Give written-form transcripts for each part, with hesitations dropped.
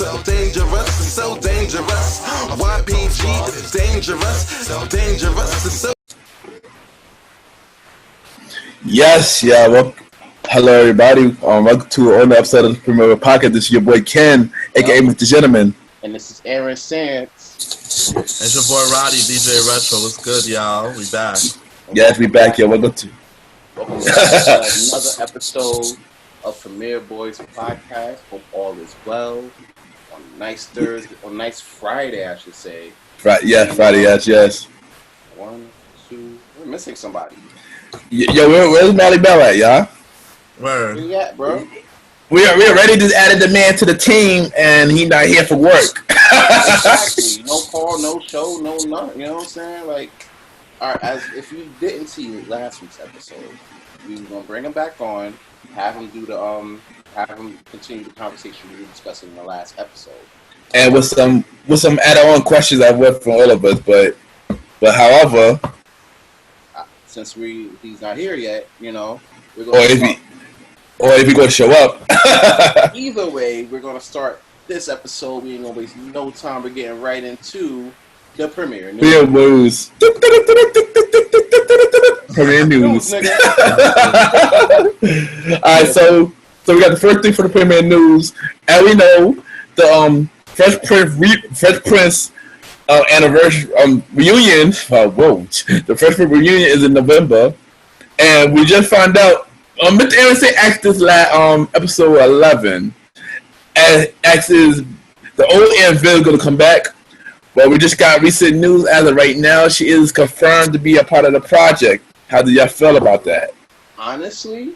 so dangerous, it's so dangerous. YPG is dangerous, so dangerous, it's so. Yes, yeah. Well, hello, everybody. Welcome to another episode of the Premier Podcast. This is your boy Ken, aka Mr. Gentleman. And this is Aaron Sands. It's your boy Roddy, DJ Retro. What's good, y'all? We back. Yes, we back here. Welcome to another episode of Premier Boys Podcast. Hope all is well. On nice Thursday, on nice Friday, I should say. Friday, yes. 1, 2. We're missing somebody. Yo, where's malimal at, y'all? Where? Where you at, bro? We already just added the man to the team, and he's not here for work. Exactly. No call, no show, no nothing. You know what I'm saying? Like, all right. As if you didn't see last week's episode, we were gonna bring him back on, have him do the have him continue the conversation we were discussing in the last episode, And with some add-on questions I've left from all of us, but however, since he's not here yet, you know, we're or if he gonna show up. Either way, we're gonna start this episode. We ain't gonna waste no time. We're getting right into the premiere news. Premiere news. All right, so we got the first thing for the premiere news, and we know the Fresh Prince anniversary reunion. The Fresh Prince reunion is in November, and we just found out. Mr. Aaron said asked this last episode 11, and asks the old Aunt Viv going to come back. Well, we just got recent news as of right now. She is confirmed to be a part of the project. How do y'all feel about that? Honestly,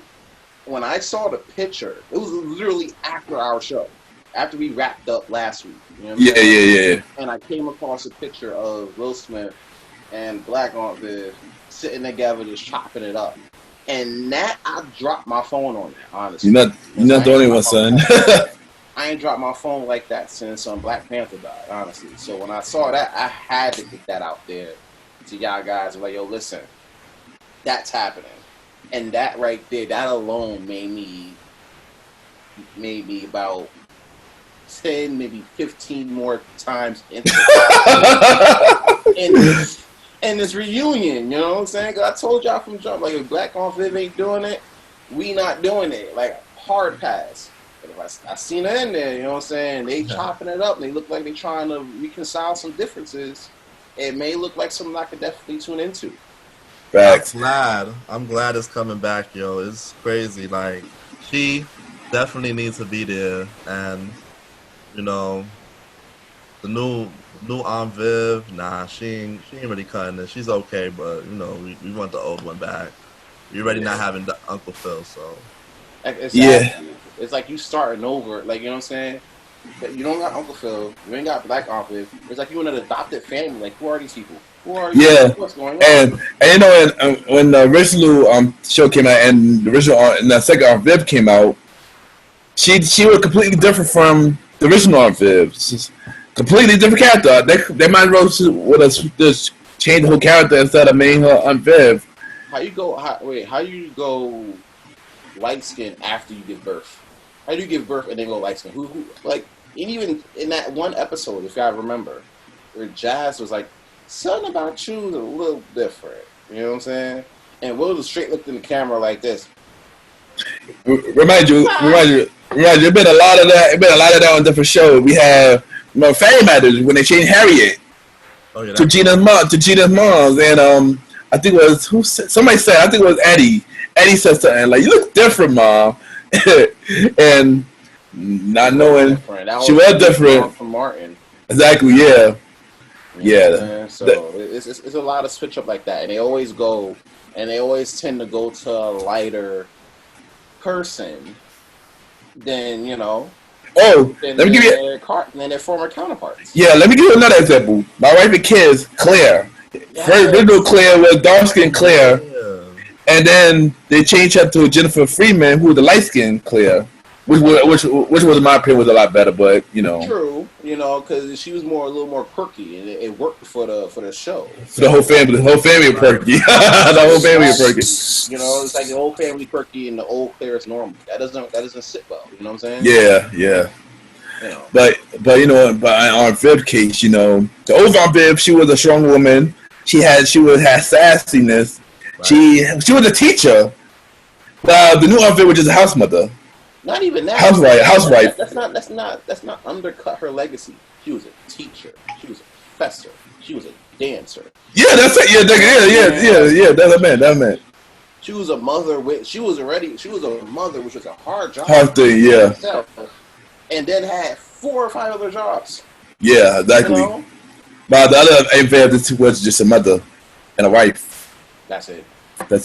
when I saw the picture, it was literally after our show, after we wrapped up last week. You know what I'm saying? Yeah. And I came across a picture of Will Smith and Black Aunt Viv sitting together, just chopping it up. And that, I dropped my phone on that, honestly. You're not the only one, son. I ain't dropped my phone like that since Black Panther died, honestly. So when I saw that, I had to get that out there to y'all guys. I'm like, yo, listen, that's happening. And that right there, that alone made me about 10, maybe 15 more times into in this reunion, you know what I'm saying? Because I told y'all from jump, like, if Black Aunt Viv ain't doing it, we not doing it. Like, hard pass. But if I seen her in there, you know what I'm saying? They chopping it up. They look like they trying to reconcile some differences. It may look like something I could definitely tune into. Facts. I'm glad it's coming back, yo. It's crazy. Like, she definitely needs to be there. And, you know, the new Aunt Viv, nah, she ain't really cutting it. She's okay, but, you know, we want the old one back. We already not having the Uncle Phil, so. Exactly. It's like you starting over, like, you know what I'm saying? You don't got Uncle Phil, you ain't got Black Aunt Viv. It's like you in an adopted family. Like, who are these people? Who are you? Yeah. What's going on? And you know, when the original show came out and the original and the second Aunt Viv came out, she was completely different from the original Aunt Viv. She's completely different character. They might as well just change the whole character instead of making her Aunt Viv. How you go light skin after you give birth? How do you give birth and then go light skin? Who like, and even in that one episode, if y'all remember, where Jazz was like, something about you is a little different. You know what I'm saying? And Will just straight looked in the camera like this. Remind you, it's been a lot of that. It's been a lot of that on different shows. We have, you know, Family Matters when they changed Harriet to Gina's mom, and I think it was somebody said, I think it was Eddie. Eddie said something like, "You look different, Mom," and not knowing she was different from Martin. Exactly, yeah. So it's a lot of switch up like that, and they always tend to go to a lighter person than, you know. Oh, let me give you their former counterparts. Yeah, let me give you another example. My wife and kids, Claire. First original Claire was dark skinned Claire. And then they changed her to Jennifer Freeman, who was the light skinned Claire, which was in my opinion was a lot better. But you know, true, you know, because she was a little more quirky, and it worked for the show. So the whole family was quirky. The whole family was quirky. You know, it's like the whole family quirky and the old Claire is normal. That doesn't sit well. You know what I'm saying? Yeah. You know. But on Viv's case, the old Aunt Viv, she was a strong woman. She had sassiness. Right. She was a teacher. The new Aunt Viv was just a house mother. Not even that. Housewife. That's not undercut her legacy. She was a teacher. She was a professor. She was a dancer. Yeah, that's it. Yeah. That man. She was a mother which was a hard job. Hard thing, yeah. Herself, and then had 4 or 5 other jobs. Yeah, exactly. But the other Aunt Viv was just a mother and a wife. That's it. I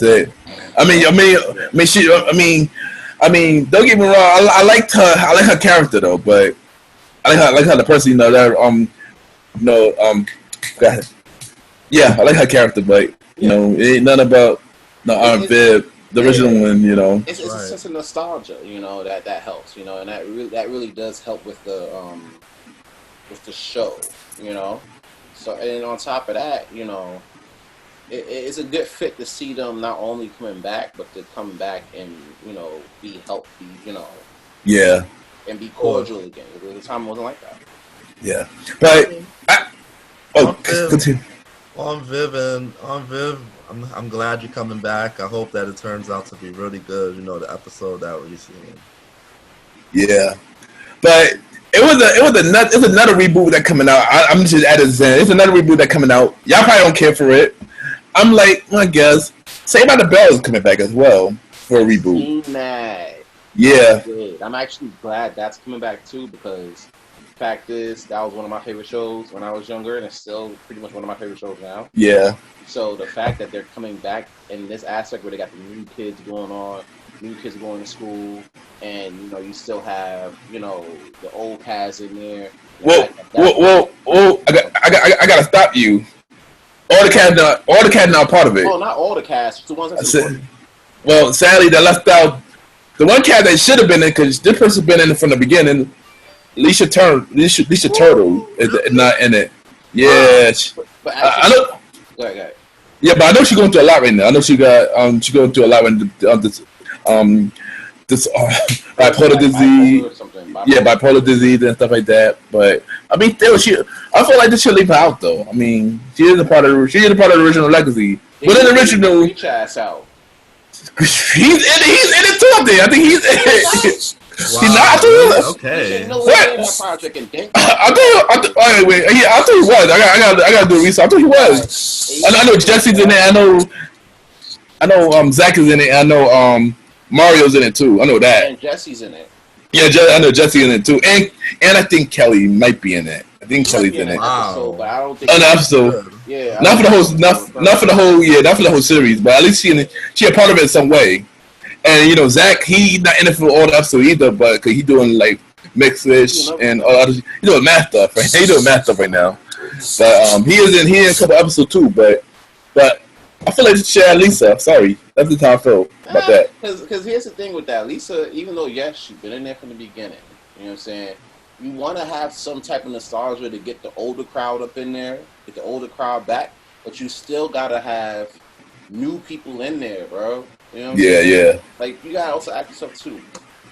mean, don't get me wrong. I like her character though, but I like her the person. Yeah, I like her character, but it ain't nothing about Aunt Viv, the original one. It's a sense of nostalgia, that helps, and that really does help with the show, So, and on top of that, it's a good fit to see them not only coming back, but to come back and be healthy, Yeah. And be cordial again. At the time, it wasn't like that. Yeah, but continue. On Viv, I'm glad you're coming back. I hope that it turns out to be really good. The episode that we're seeing. Yeah, but it's another reboot that coming out. I'm just adding Zen. It's another reboot that coming out. Y'all probably don't care for it. I'm like, I guess Saved by the Bell is coming back as well for a reboot. Yeah, I'm actually glad that's coming back too, because the fact is that was one of my favorite shows when I was younger, and it's still pretty much one of my favorite shows now. Yeah. So the fact that they're coming back in this aspect where they got the new kids going on, new kids going to school, and you still have the old cast in there. Well, I gotta stop you. All the cast not part of it. Oh, not all the cast. The ones that. Well, sadly, they left out the one cast that should have been in, because this person's been in it from the beginning. Lisa Turtle is not in it. Yeah, but I know. Go ahead. Yeah, but I know she's going through a lot right now. I know she got she going through a lot when this bipolar disease. Bipolar disease and stuff like that. But I mean, I feel like this should leave her out though. I mean, she is a part of the original legacy. But in the original, reach ass out. He's in it too. I think he's in it. Wow. He's not. Okay. What? I thought he was. I gotta do research. I thought he was. I know Jesse's in it. I know Zach is in it. I know Mario's in it too. I know that. And Jesse's in it. Yeah, I know Jesse's in it too. And I think Kelly might be in it. I think Kelly's in it. Wow. But I don't think an episode. Yeah. Not for the whole series, but at least she a part of it in some way. And Zach, he not in it for all the episodes either, but because he doing like mixed fish and all other, he doing math stuff. Right? He doing math stuff right now. But he is in a couple episodes too. But I feel like she had Lisa. Sorry, that's the time I feel about that. Because here's the thing with that, Lisa. Even though she's been in there from the beginning, you know what I'm saying. You want to have some type of nostalgia to get the older crowd up in there, get the older crowd back, but you still gotta have new people in there, bro. You know what I'm saying? Yeah. Like, you gotta also ask yourself too,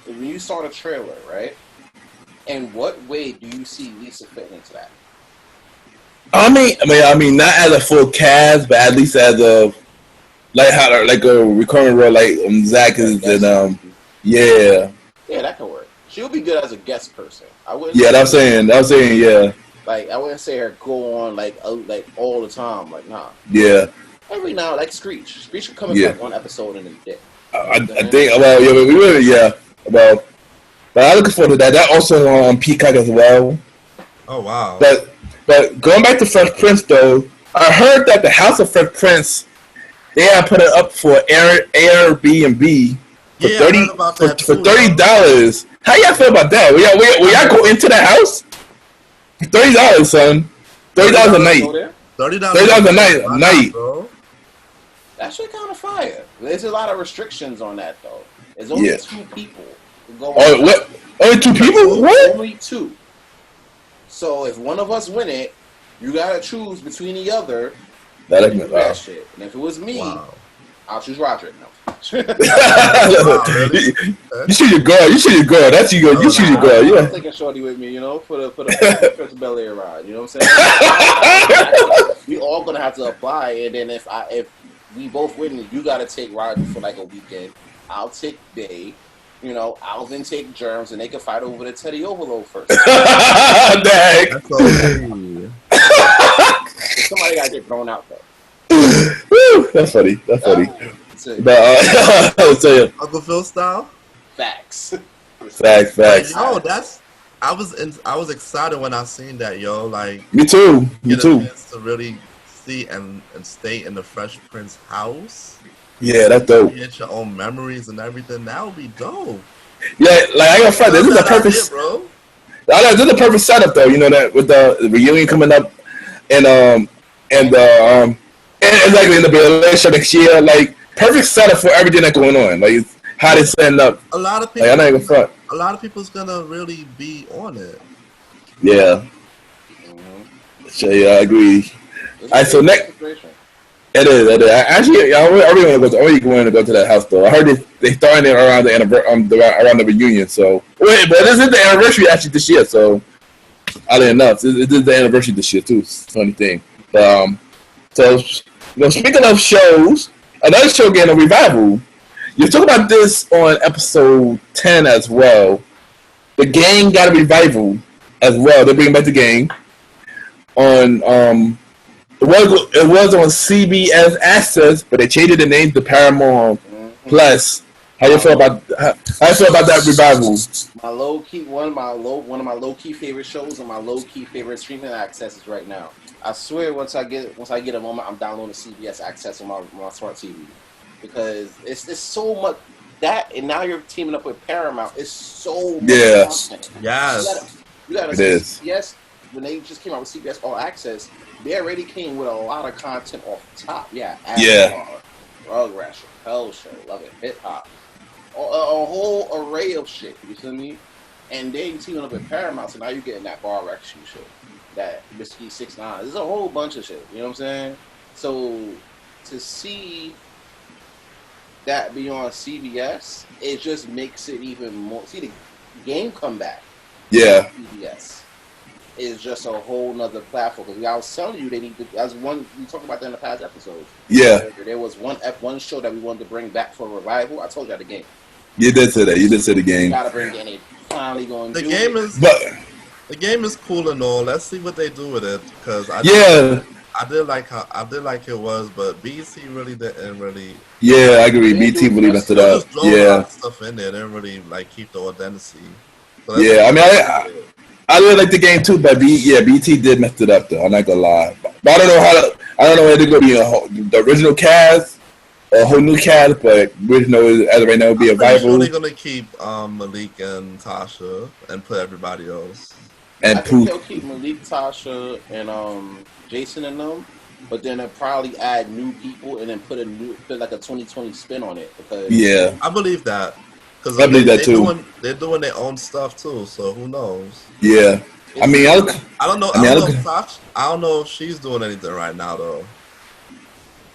when you saw the trailer, right? In what way do you see Lisa fitting into that? I mean, not as a full cast, but at least as a like a recurring role, like Zach is, and yeah, that could work. She'll be good as a guest person. I wouldn't. Yeah, that's saying, yeah. Like, I wouldn't say her go on like all the time, like nah. Yeah. Every now, like Screech. Screech will come in like one episode in a day. I think, well, but I'm looking forward to that. That also on Peacock as well. Oh wow! But going back to Fresh Prince though, I heard that the House of Fresh Prince, they have put it up for Airbnb for $30. How y'all feel about that? Will y'all go into that house? $30, son. $30 a night. $30 a night. Bro. That shit kind of fire. There's a lot of restrictions on that though. There's only 2 people who go. Oh, what? Only 2 people? What? Only 2. So if one of us win it, you gotta choose between the other. That shit. And if it was me, I'll choose Roderick. No. Wow, really? You shoot your girl. You shoot your girl. That's you. You shoot your girl. I'm Yeah. taking Shorty with me, you know, for the Prince Bel Air ride. You know what I'm saying? We all gonna have to apply, and then if we both win, you gotta take Roger for like a weekend. I'll take Bay. You know, I'll then take Germs, and they can fight over the Teddy Overload first. Dang. That's so funny. Somebody gotta get thrown out though. Woo, that's funny. That's funny. But I'll tell you. Uncle Phil style. Facts. Facts. Yo, I was excited when I seen that, yo. Like, Me too. Me get a too. chance to really see and stay in the Fresh Prince house. Yeah, that's dope. Get your own memories and everything. That would be dope. Yeah, like I got front. This is the That's perfect. it, bro. This is the perfect setup, though. You know that with the reunion coming up, and exactly in the election next year, like perfect setup for everything that's going on. Like how they setting up. A lot of people. Like, I'm not even front. A lot of people's gonna really be on it. Yeah. So yeah, I agree. Alright, so next. It is. Actually, I really want to go to that house though. I heard they starting it around the around the reunion. So wait, but this is the anniversary actually this year. So oddly enough, it is the anniversary this year too. It's a funny thing. So speaking of shows, another show getting a revival. You talk about this on episode 10 as well. The Gang got a revival as well. They're bringing back the Gang on It was on CBS Access, but they changed the name to Paramount Plus. How you feel about that revival? One of my low key favorite shows and my low key favorite streaming accesses right now. I swear, once I get a moment, I'm downloading CBS Access on my smart TV because it's so much that, and now you're teaming up with Paramount. It's so much content. Yes. You gotta see CBS when they just came out with CBS All Access. They already came with a lot of content off the top. Yeah. Rug Rasher, Hell Show, Love It, Hip Hop. A whole array of shit. You feel me? And then teaming up with Paramount, so now you're getting that Bar Rec shit. That Whiskey 6ix9ine. There's a whole bunch of shit. You know what I'm saying? So to see that be on CBS, it just makes it even more. See the Game come back. Yeah. CBS is just a whole nother platform. Because I was telling you, they need to. As one we talked about that in the past episodes. Yeah. There was one show that we wanted to bring back for a revival. I told you the Game. You did say that. You did say the Game. You gotta bring it in. Finally going. The game is. But the game is cool and all. Let's see what they do with it because I did like it was, but BT really didn't really. Yeah, I agree. BT really messed it up. Yeah. Stuff in there. They didn't really like keep the authenticity. So yeah, I mean, I really like the game too, but BT did mess it up though. I'm not gonna lie. But I don't know whether they're gonna be the original cast. A whole new cast, but original as of right now would be a rival. They're gonna keep Malik and Tasha and put everybody else. And I think they'll keep Malik, Tasha, and Jason and them, but then they'll probably add new people and then put like a 2020 spin on it. Because I believe that. Because I believe that too. They're doing their own stuff too, so who knows? Yeah, I mean, I don't know. I don't know if she's doing anything right now though.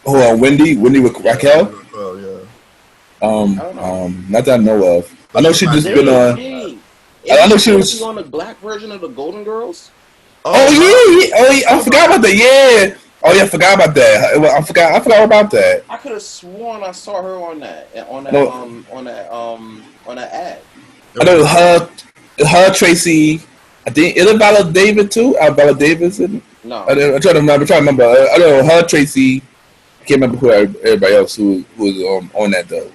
Oh, Wendy with Raquel. Yeah. Not that I know of. I know she just been on. I know she was on the black version of the Golden Girls. I forgot about that. Yeah. Oh yeah, I forgot about that. I forgot about that. I could have sworn I saw her on that ad. I know her Tracy. I think is it Viola Davis too? Viola Davis? No. I'm trying to remember. I know her Tracy. I can't remember who everybody else who was on that though.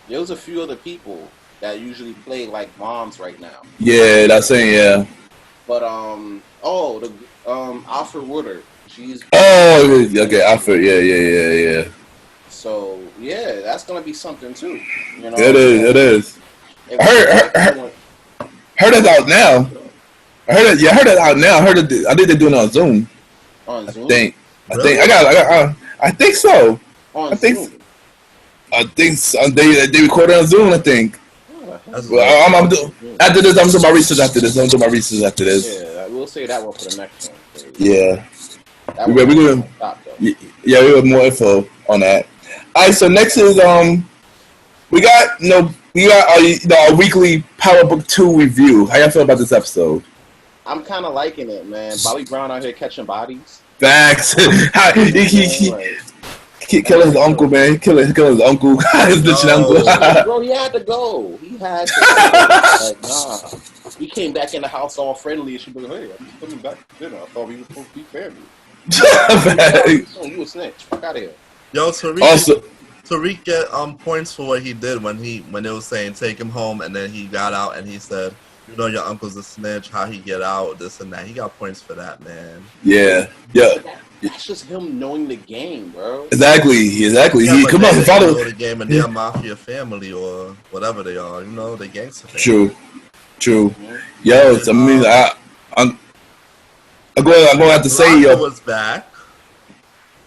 There was a few other people that usually play like moms right now. Yeah, that's saying yeah. But Alfred Woodard. She's okay, Alfred. Yeah. So yeah, that's gonna be something too. You know, it is. I heard it's out now. I heard it out now. I think they're doing it on Zoom. On Zoom. I think so. On Zoom. I think so. They record it on Zoom. I think. After this, I'm doing my research after this. Yeah, we'll say that one for the next one. Yeah. We have more info on that. All right, so next is we got our weekly Power Book 2 review. How y'all feel about this episode? I'm kind of liking it, man. Bobby Brown out here catching bodies. Facts. He killing his uncle, man. He killing his uncle. His bitch uncle. Bro, he had to go. He had to go. Like, nah. He came back in the house all friendly and she was like, hey, I'm just coming back to dinner. I thought we were supposed to be family. You a snitch. Fuck out of here. Yo, Tariq get points for what he did when it was saying take him home, and then he got out and he said, you know, your uncle's a snitch, how he get out, this and that. He got points for that, man. Yeah. That's just him knowing the game, bro. Exactly. Yeah, He come on, follow the game, and they're a mafia family or whatever they are. You know, they gangster. True. Mm-hmm. Yo, I mean, I'm going to have to say, yo, was back.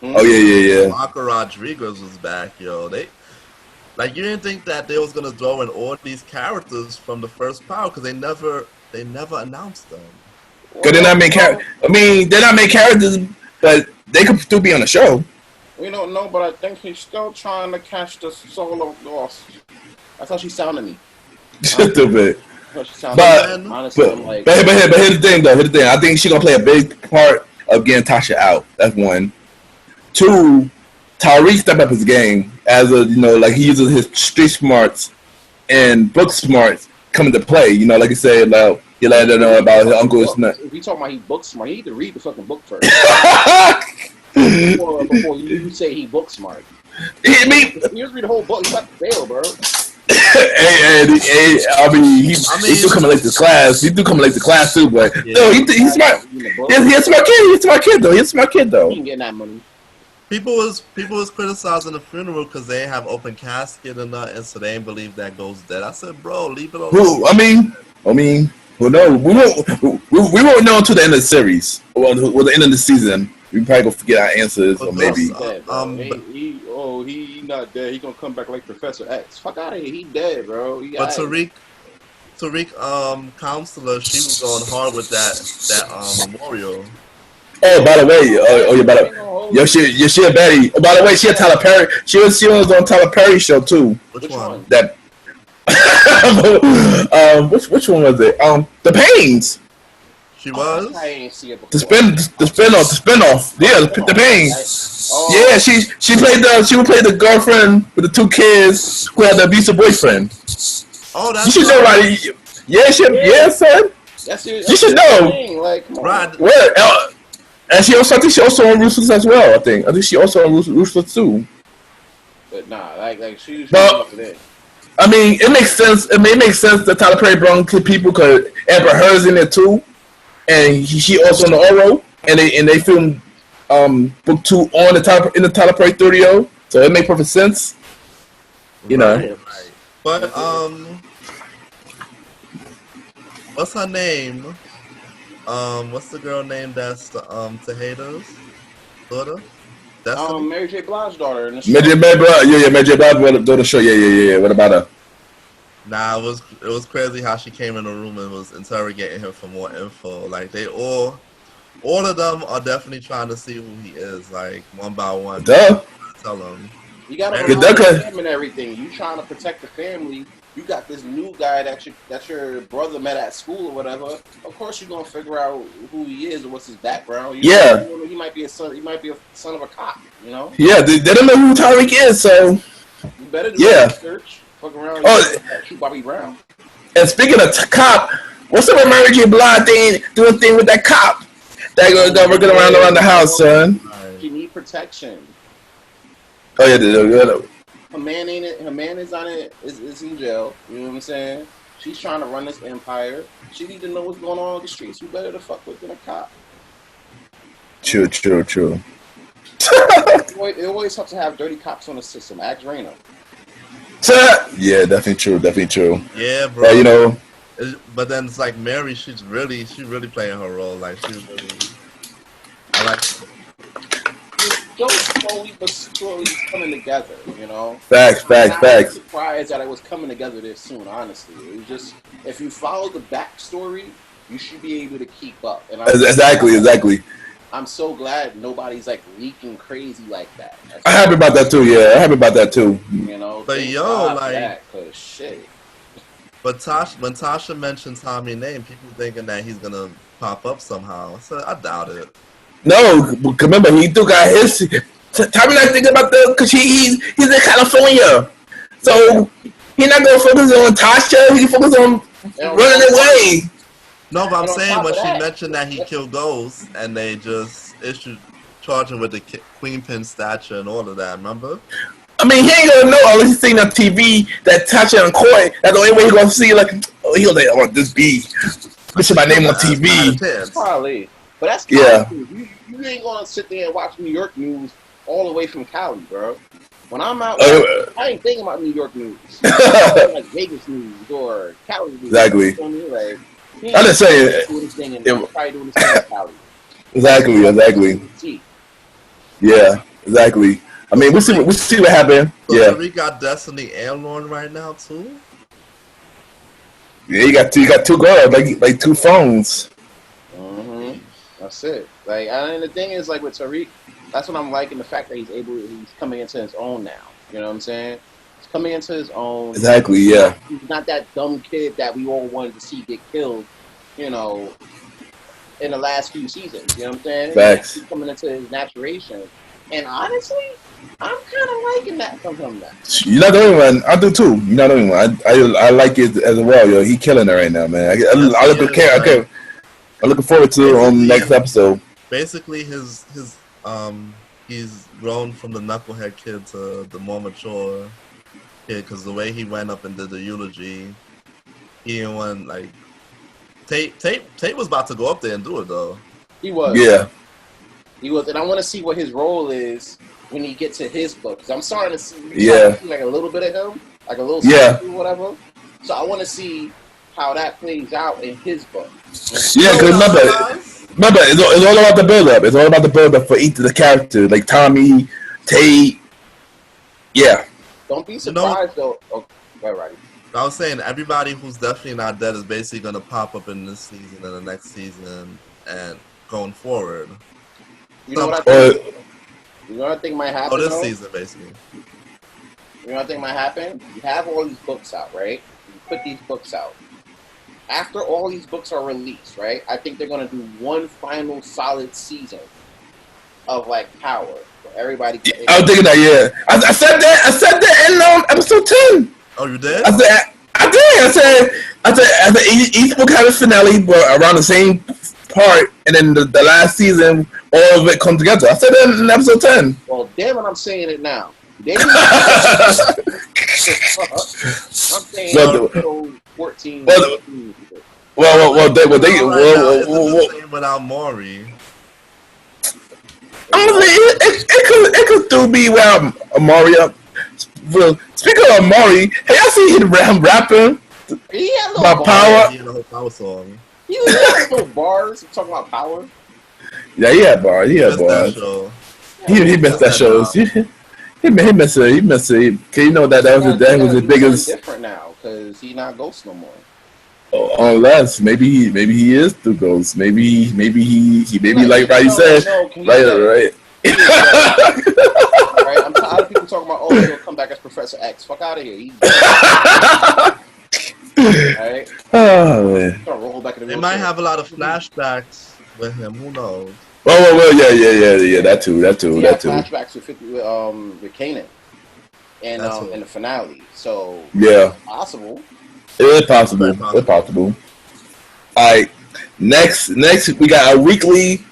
Oh yeah. Marco Rodriguez was back, yo. You didn't think that they was gonna throw in all these characters from the first Power because they never announced them. Cause they're not main characters. I mean, they're not main characters, but they could still be on the show. We don't know, but I think he's still trying to catch the solo loss. That's how she sounded to me. Stupid. But honestly, I'm like, but here's the thing, though. I think she's gonna play a big part of getting Tasha out. That's one. Two, Tariq stepped up his game as he uses his street smarts and book smarts coming to play. You know, like you said, he let her know about his uncle. If you talking about he book smart, he need to read the fucking book first. before you say he book smart. You just read the whole book. You got to fail, bro. I mean, he's still coming late to class. He's still coming late to class too, but no, he's smart. He's a smart kid. He's a smart kid, though. He's a smart kid, though. He ain't getting that money. People was criticizing the funeral because they ain't have open casket or nothing, so they ain't believe that goes dead. I said, bro, leave it alone. Well, I mean, well, no, we won't know until the end of the series or the end of the season. We probably gonna forget our answers, or maybe. He not dead. He gonna come back like Professor X. Fuck out of here. He dead, bro. But Tariq, counselor, she was going hard with that memorial. Oh, by the way, she a baddie. Oh, by the way, she had Tyler Perry. She was on Tyler Perry's show too. Which one? That. which one was it? The Pains. She was. I ain't see it before. The spinoff. Yeah, the Pains. Yeah, she would play the girlfriend with the two kids who had the abusive boyfriend. Oh, that's. You should know, right? Yeah, son. You should know. Like, come on. Right. Where? And I think she also on Ruthless as well. I think she also on Ruthless too. But nah, like she. I mean, it makes sense. It makes sense that Tyler Perry brought two people because Amber Heard's in it too, and she also in the Oro, and they filmed book 2 on in the Tyler Perry studio, so it makes perfect sense. You know. Right. But what's her name? What's the girl name that's the Tejeda's daughter? That's Mary J. Blige's daughter in the show. Mary J. Blige's daughter show. Yeah. What about her? Nah, it was crazy how she came in the room and was interrogating him for more info. Like they all of them are definitely trying to see who he is, like one by one. Duh. Tell them. You gotta protect him and everything. You trying to protect the family. You got this new guy that your brother met at school or whatever. Of course, you're gonna figure out who he is or what's his background. He might be a son. He might be a son of a cop. You know. Yeah, they don't know who Tyreek is, so you better do research. Fuck around. Shoot Bobby Brown. And speaking of cop, what's up with Mary J. Blige doing thing with that cop that got working around the house, son? She need protection. Oh yeah. Her man is in jail. You know what I'm saying? She's trying to run this empire. She need to know what's going on the streets. Who better to fuck with than a cop? True. It always helps to have dirty cops on the system. Ask Raina. Yeah, definitely true. Yeah, bro. You know. But then it's like Mary. She's really playing her role. Like I like. Just slowly but surely coming together, you know. Facts. I'm surprised that it was coming together this soon. Honestly, it was just if you follow the backstory, you should be able to keep up. And exactly. I'm so glad nobody's like leaking crazy like that. I'm happy about that too. Yeah, I'm happy about that too. You know, But thank yo, God for like, that, cause shit. but when Tasha mentioned Tommy name, people thinking that he's gonna pop up somehow. So I doubt it. No, remember he still got his. Tommy not thinking about because he's in California, so he not gonna focus on Tasha. He focus on running away. No, but I'm And on saying top when of she that, mentioned that he killed ghosts and they just charged him with the queen pin stature and all of that. Remember? I mean, he ain't gonna know unless he's seen on TV that Tasha and Coy. That's the only way he gonna see. Like, oh, he'll like, oh, this B. Listen, my name on TV. probably. But that's Cali. Yeah. You ain't gonna sit there and watch New York news all the way from Cali, bro. When I'm out, I ain't thinking about New York news. Like Vegas news or Cali news. Exactly. You know what I mean? Like, I'm just saying. doing this thing and probably doing this thing in Cali. Exactly. Yeah, exactly. I mean, we see what happened. So Yeah. we got Destiny and Lauren right now too. Yeah, you got two girls, like two phones. Mm-hmm. That's it. Like, and the thing is, like with Tariq, that's what I'm liking, the fact that he's coming into his own now. You know what I'm saying? He's coming into his own. Exactly. Yeah. He's not that dumb kid that we all wanted to see get killed. You know, in the last few seasons. You know what I'm saying? Facts. He's coming into his maturation, and honestly, I'm kind of liking that from him now. You're not the only one. I do too. You're not the only one. I like it as well, yo. He killing it right now, man. I'm looking forward to next episode. Basically, he's grown from the knucklehead kid to the more mature kid because the way he went up and did the eulogy, he didn't want like Tate was about to go up there and do it though. He was. Yeah. He was, and I want to see what his role is when he gets to his book. Because I'm starting to see, like a little bit of him, like a little or whatever. So I want to see how that plays out in his book. Yeah, because remember, it's all about the build-up. It's all about the build-up for each of the characters, like Tommy, Tate. Yeah. Don't be surprised though. Oh, right. I was saying everybody who's definitely not dead is basically going to pop up in this season and the next season and going forward. You know what I think? You know what I think might happen? This season, basically. You know what I think might happen? You have all these books out, right? You put these books out. After all these books are released, right? I think they're going to do one final solid season of like Power. Where everybody. I was thinking that. Yeah, I said that in episode 10. Oh, you did? I said each book had a finale, but around the same part, and then the last season, all of it come together. I said that in episode 10. Well, damn it, I'm saying it now. I'm saying episode 14. Without Maury. It could still be without Amari. Well, speaking of Amari, hey, I see him rapping about Power. He had a whole Power song. He had little bars talking about Power. Yeah, he had bars. He missed that show. He missed it. Cause you know that was his biggest. Different now because he not Ghost no more. Unless maybe he is the Ghost. Maybe like Roddy said. Right. Right, I'm tired of people talking about, he'll come back as Professor X. Fuck out of here. Right? Oh, man. Roll back in the they might have a lot of flashbacks with him. Who knows? Well, yeah. That too. Flashbacks with Kanan and in the finale. So yeah, possible. It is possible. It's possible. All right. Next we got our weekly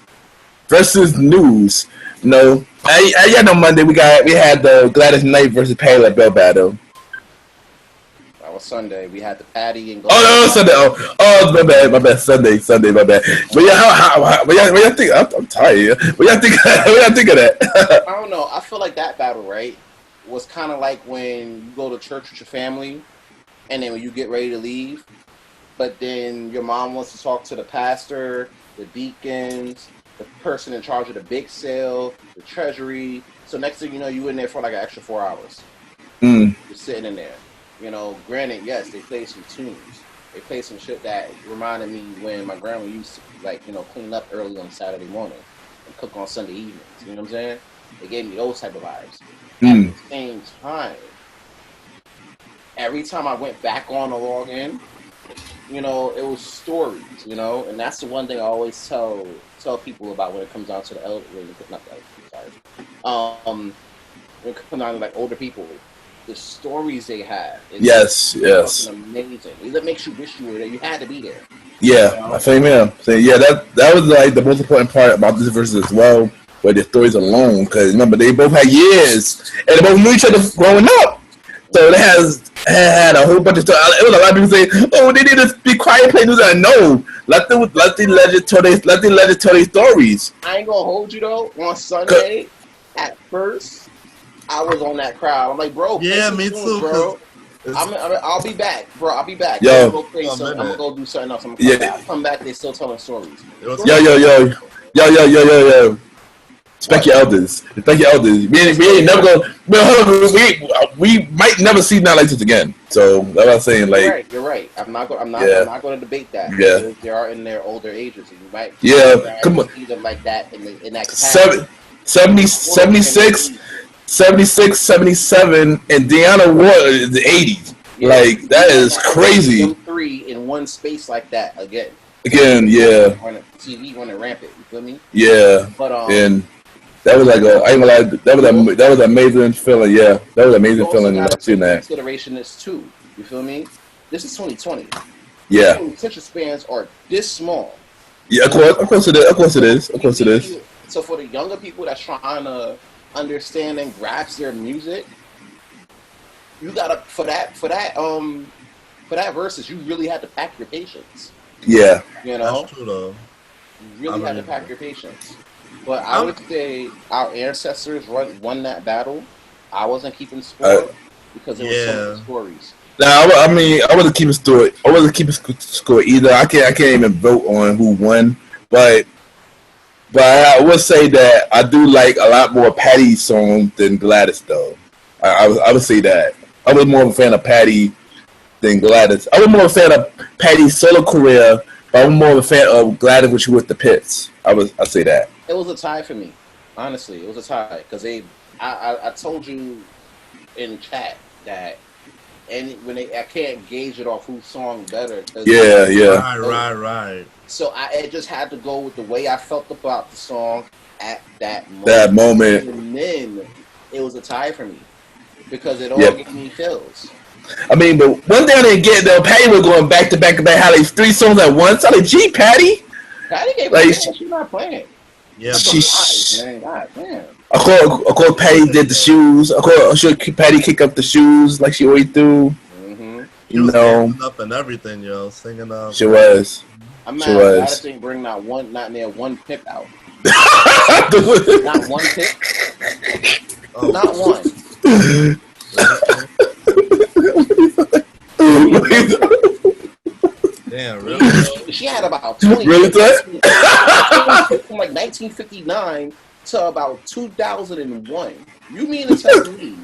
versus news. No, I know Monday we had the Gladys Knight versus Payla Bell battle. That was Sunday. We had the Patty and. Sunday. Oh, my bad. Sunday, my bad. But yeah, what y'all think? I'm tired. What y'all think of that? I don't know. I feel like that battle, right, was kind of like when you go to church with your family, and then when you get ready to leave, but then your mom wants to talk to the pastor, the deacons, the person in charge of the big sale, the treasury. So next thing you know, you in there for like an extra 4 hours. Just sitting in there. You know, granted, yes, they play some tunes. They play some shit that reminded me when my grandma used to, like, you know, clean up early on Saturday morning. and cook on Sunday evenings. You know what I'm saying? They gave me those type of vibes. Mm. At the same time, every time I went back on to log in, you know, it was stories, you know, and that's the one thing I always tell people about when it comes down to the elder, not the elder, sorry. When it comes down to like older people, the stories they have. Yes. Fucking amazing. It makes you wish you were there. You had to be there. Yeah, You know? I think, man. So, yeah, that was like the most important part about this versus as well, where the stories alone. Because remember, they both had years, and they both knew each other growing up. So it had a whole bunch of stuff. It was a lot of people saying, "Oh, they need to be quiet, play news." I know. Let the legend tell their stories. I ain't gonna hold you though. On Sunday, at first, I was on that crowd. I'm like, bro, Yeah, me too, bro. I'll be back, bro. I'll be back. Yo. I'm gonna go do something else. I'm Yeah. gonna come back. They still telling stories. Yo. Respect your elders. Respect your elders. We ain't never gonna. We might never see nothing like this again. So that's what I'm saying. Like, You're right. I'm not going to debate that. Yeah. They are in their older ages, and you might. Come on. See them like that in that capacity. 76, 77, and Deanna Ward is the 80s. Yeah. Like, that is crazy. Them three in one space like that again. Again, yeah. TV running rampant. You feel me? Yeah. But and that was like I ain't gonna lie, that was an amazing feeling. Yeah, that was an amazing feeling. I've seen that. Consideration is too. You feel me? This is 2020. Yeah. Attention spans are this small. Yeah, of course it is. So for the younger people that's trying to understand and grasp their music, you gotta for that versus, you really had to pack your patience. Yeah. You know? That's true though. You really had to pack your patience. But I would say our ancestors won that battle. I wasn't keeping score because it was so many stories. Nah, I mean, I wasn't keeping score either. I can't even vote on who won, but I would say that I do like a lot more Patty's songs than Gladys though. I would say that I was more of a fan of Patty than Gladys. I was more of a fan of Patty's solo career, but I'm more of a fan of Gladys when she was with the Pits. I say that. It was a tie for me. Honestly, it was a tie because I told you in chat that I can't gauge it off whose song better. Yeah. Right. So I just had to go with the way I felt about the song at that moment. That moment. And then it was a tie for me because it all gave me feels. I mean, but one thing I didn't get though, Patty was going back to back, how like 3 songs at once. I'm like, gee, Patty gave me she's not playing. Yeah, God damn. Of course, Patty did the shoes. Of course, Patty kick up the shoes like she always do. Mm-hmm. You know, up and everything, yo, singing up. She was. I'm mad. I didn't bring not near one pick out. Not one pick. Oh. Not one. Damn, really? She had about 20. Really? From like 1959 to about 2001. You mean to tell me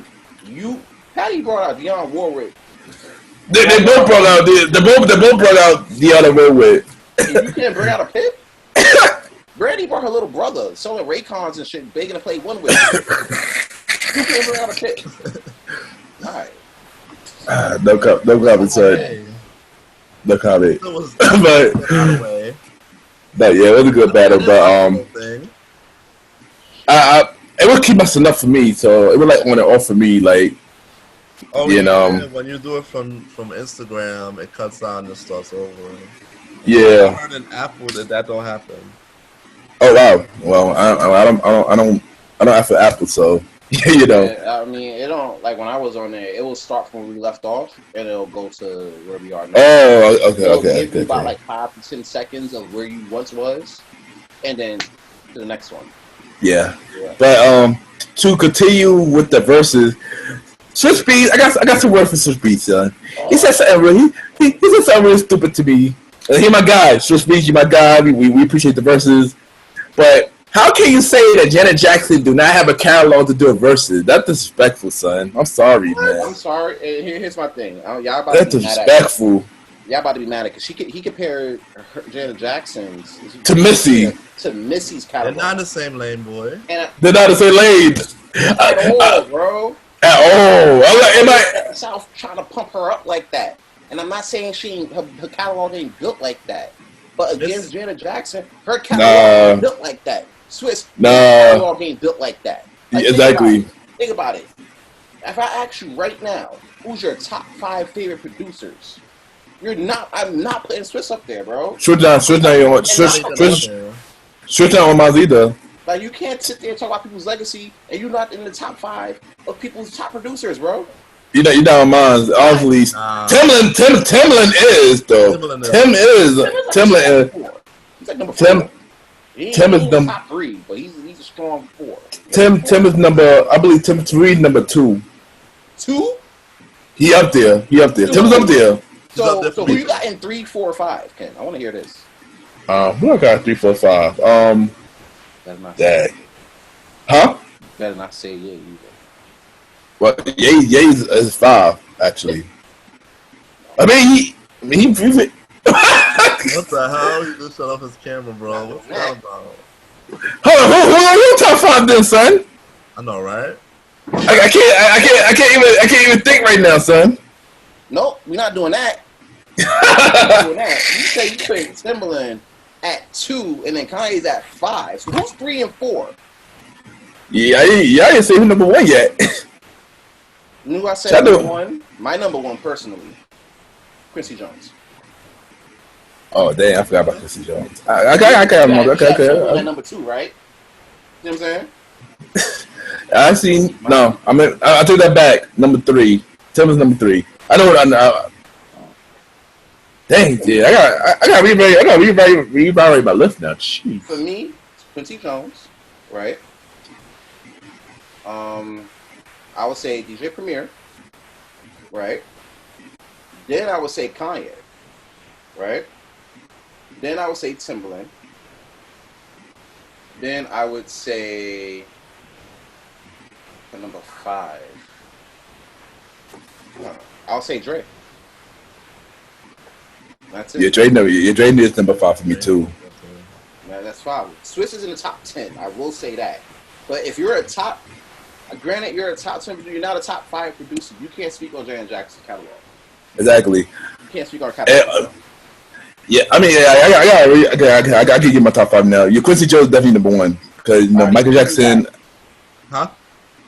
Patty brought out Dionne Warwick? They both brought out they both brought out Dionne Warwick. And you can't bring out a pick? Brandy brought her little brother selling Raycons and shit, begging to play one with. You can't bring out a pick. All right. No comment, son. No comment. But yeah, it was a good battle. But it would keep us enough for me, so it was like on and off for me, like. You know, when you do it from Instagram, it cuts down and starts over. Yeah. I heard an Apple that don't happen. Oh wow! Well, I don't have for Apple, so you know. Yeah, I mean, it don't like when I was on there. It will start from where we left off, and it'll go to where we are now. Oh, okay. Give you about like 5 to 10 seconds of where you once was, and then to the next one. Yeah. But to continue with the verses, Switch Beats. I got some words for Switch Beats, son. He said something really. He said something really stupid to me. He my guy, Switch Beats. You my guy. We appreciate the verses. But how can you say that Janet Jackson do not have a catalog to do a verses? That's disrespectful, son. I'm sorry, man. I'm sorry. Here's my thing. Y'all about That's to be disrespectful. Y'all about to be mad at because he compared Janet Jackson's to Missy. to Missy's They're catalog. not in the same lane, boy. And They're not the same lane at all, bro. at all. Am I? South trying to pump her up like that. And I'm not saying her catalog ain't built like that. But against Janet Jackson, her catalog ain't built like that. Swiss catalog ain't built like that. Like, Exactly. Think about it. If I ask you right now, who's your top 5 favorite producers? I'm not putting Swiss up there, bro. Switch down on my either. Like, you can't sit there and talk about people's legacy and you're not in the top 5 of people's top producers, bro. You know mine. Obviously, Timbaland is though. Timbaland is. He's like number 4. Tim is number top 3, but he's a strong 4. Tim is number. I believe Tim 3 number 2. 2? He up there. Tim's up there. So who you got in 3, 4, 5, Ken? I want to hear this. Who I got 3, 4, 5? Better not say. Huh? Better not say yeah either. Well, Ye is 5 actually. I mean, he What the hell? He just shut off his camera, bro. What's that about? Hold on, who top 5 then, son? I know, right? I can't even think right now, son. Nope, we're not doing that. Not doing that. You say you put Timbaland at 2 and then Kanye's at 5. So who's 3 and 4? Yeah, I didn't say who number 1 yet. Knew I said number 1. My number 1 personally, Quincy Jones. Oh damn, I forgot about Quincy Jones. Okay. Number 2, right? You know what I'm saying? I seen no. I took that back. Number 3. Tim is number 3. I know what I know. Dang, yeah, I got reevaluate my list now. Jeez. For me, Quincy Jones, right? I would say DJ Premier, right? Then I would say Kanye, right? Then I would say Timbaland. Then I would say number 5. I'll say Dre. That's it. Dre is number 5 for me too. Man, that's 5. Swiss is in the top 10. I will say that. But if you're a top, granted, you're a top 10, you're not a top 5 producer. You can't speak on Janet Jackson's catalog. Exactly. You can't speak on catalog. Yeah, I mean, I got to give my top 5 now. Your Quincy Jones is definitely number 1 because Michael Jackson. Huh?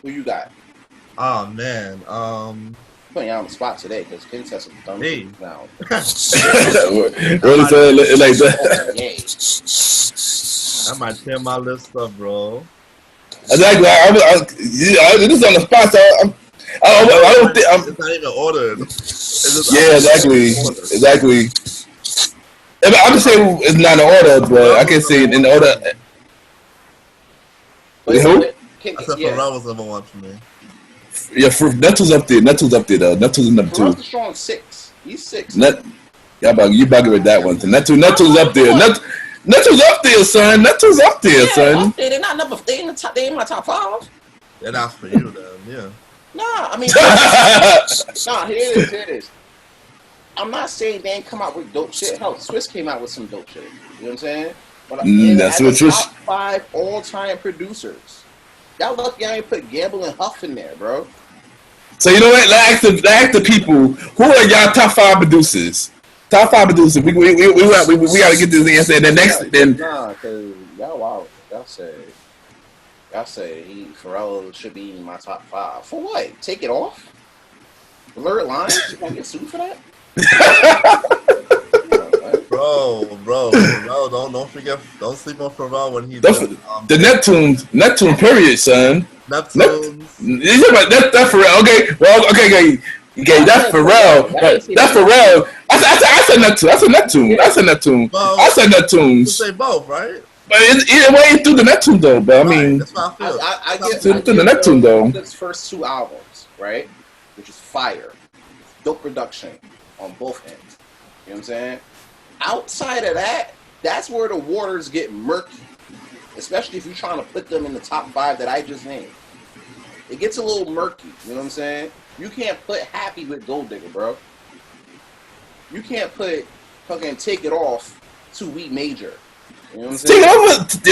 Who you got? Oh man, Putting you on the spot today because Ken said some dumb things now. Really said like that. I might tear my list up, bro. Exactly. This is on the spot, so I don't think it's not even ordered. Exactly. I'm just saying it's not in order, but I can say in order. Who? I said Pharrell was number 1 for me. Yeah, Netu's up there. Netu's up there though. Netu's number 2. Pharrell's a strong 6. He's 6. You bugging with that one. So Netu's up there. Netu's up there, son. Netu's up there, son. Up there. They're not number. They in the top. They in my top 5. They're not for you, then. Yeah. Nah, I mean, here it is. I'm not saying they ain't come out with dope shit. Hell, Swiss came out with some dope shit. You know what I'm saying? But that's what top 5 all-time producers. Y'all lucky I ain't put Gamble and Huff in there, bro. So you know what? Let's ask the people who are y'all top 5 producers. Top 5 producers. We gotta get this answer. And then Nah, cause y'all wow. Y'all say Pharrell should be in my top 5. For what? Take it off? Blurred lines? You gonna get sued for that? Bro, don't forget, don't sleep on Pharrell when he's the Neptune period, son. Neptune. That's Pharrell. Okay, well, okay, that's Pharrell. That's Pharrell. I said Neptune. I said Neptunes. You say both, right? But it went through the Neptune though. But I mean, that's what I feel. I get through the Neptune though. His first 2 albums, right, which is fire, dope production on both ends. You know what I'm saying? Outside of that, that's where the waters get murky, especially if you're trying to put them in the top 5 that I just named. It gets a little murky. You know what I'm saying? You can't put Happy with Gold Digger, bro. You can't put fucking Take It Off to We Major. You know what I'm saying?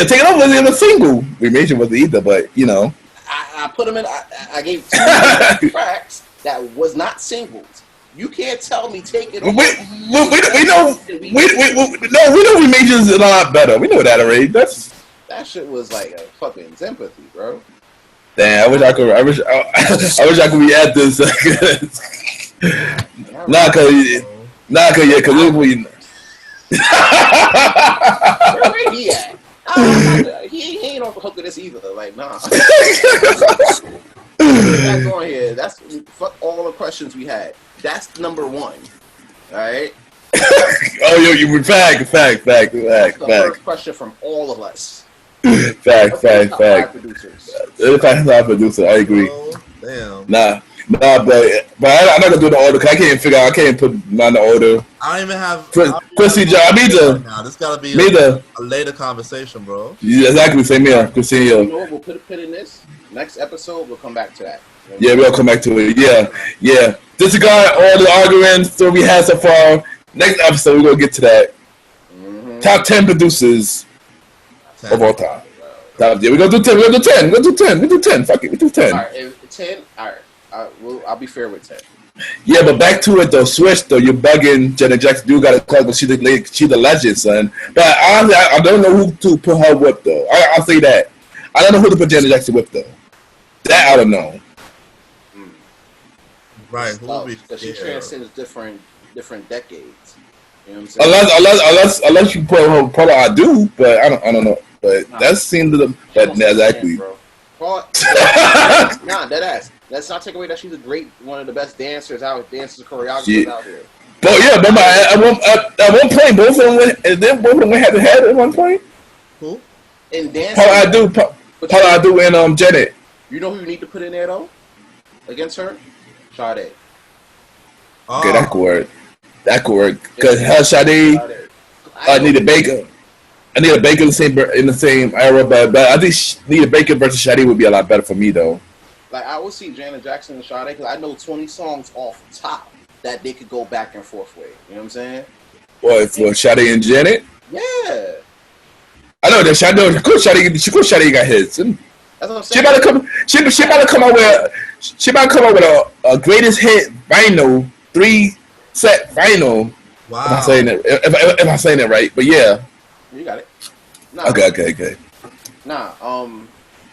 Take It Over wasn't even a single. We mentioned wasn't either, but you know. I put them in. I gave two tracks that was not singles. You can't tell me Take It Over. We know we made you a lot better. We know that already. That shit was like a fucking sympathy, bro. Damn, I wish I could be at this. Cause we. Where he at? He ain't on the hook of this either. Like, nah. Back on here. That's fuck all the questions we had. That's number one. All right. Oh, you fact. That's the first question from all of us. Fact. Producers. Top producer. I agree. Oh, damn. Nah, but I'm not gonna do the order because I can't put mine in the order. I don't even have Quincy Jones. Now. This gotta be a later conversation, bro. Yeah, exactly. Same here. Quincy. You know what? We'll put a pin in this. Next episode, we'll come back to that. Yeah, we'll come back to it. Yeah. Disregard all the arguments that we had so far. Next episode, we're gonna get to that. Mm-hmm. Top 10 producers of all time. Yeah, we're gonna do 10. We're gonna do 10. Fuck it, we do 10. All right, 10. All right. I'll be fair with 10. Yeah, but back to it though. Switch though. You're bugging. Janet Jackson do got to call, but she the legend, son. But honestly, I don't know who to put her with though. I'll say that. I don't know who to put Janet Jackson with though. That I don't know. Right. Because she transcends different decades. You know what I'm saying? Unless you put her Paula I do, but I don't know. But that seemed to exactly. Nah, dead ass. Let's not take away that she's one of the best dancers choreographers out here. But yeah, remember at one point both of them went head to head at one point. Who? In dancing. Paula I do and Janet. You know who you need to put in there though? Against her? Sade. Okay, that could work. Because her Sade, I need a Baker. I need a Baker in the same era, but I think need a Baker versus Sade would be a lot better for me though. Like I would see Janet Jackson and Sade because I know 20 songs off top that they could go back and forth with. You know what I'm saying? What for Sade and Janet? Yeah. I know that Sade. Of course, Sade got hits. That's what I'm saying. She about to come out with a greatest hit vinyl 3-set vinyl. Wow. If I'm saying it right, but yeah. You got it. Nah, okay. Nah,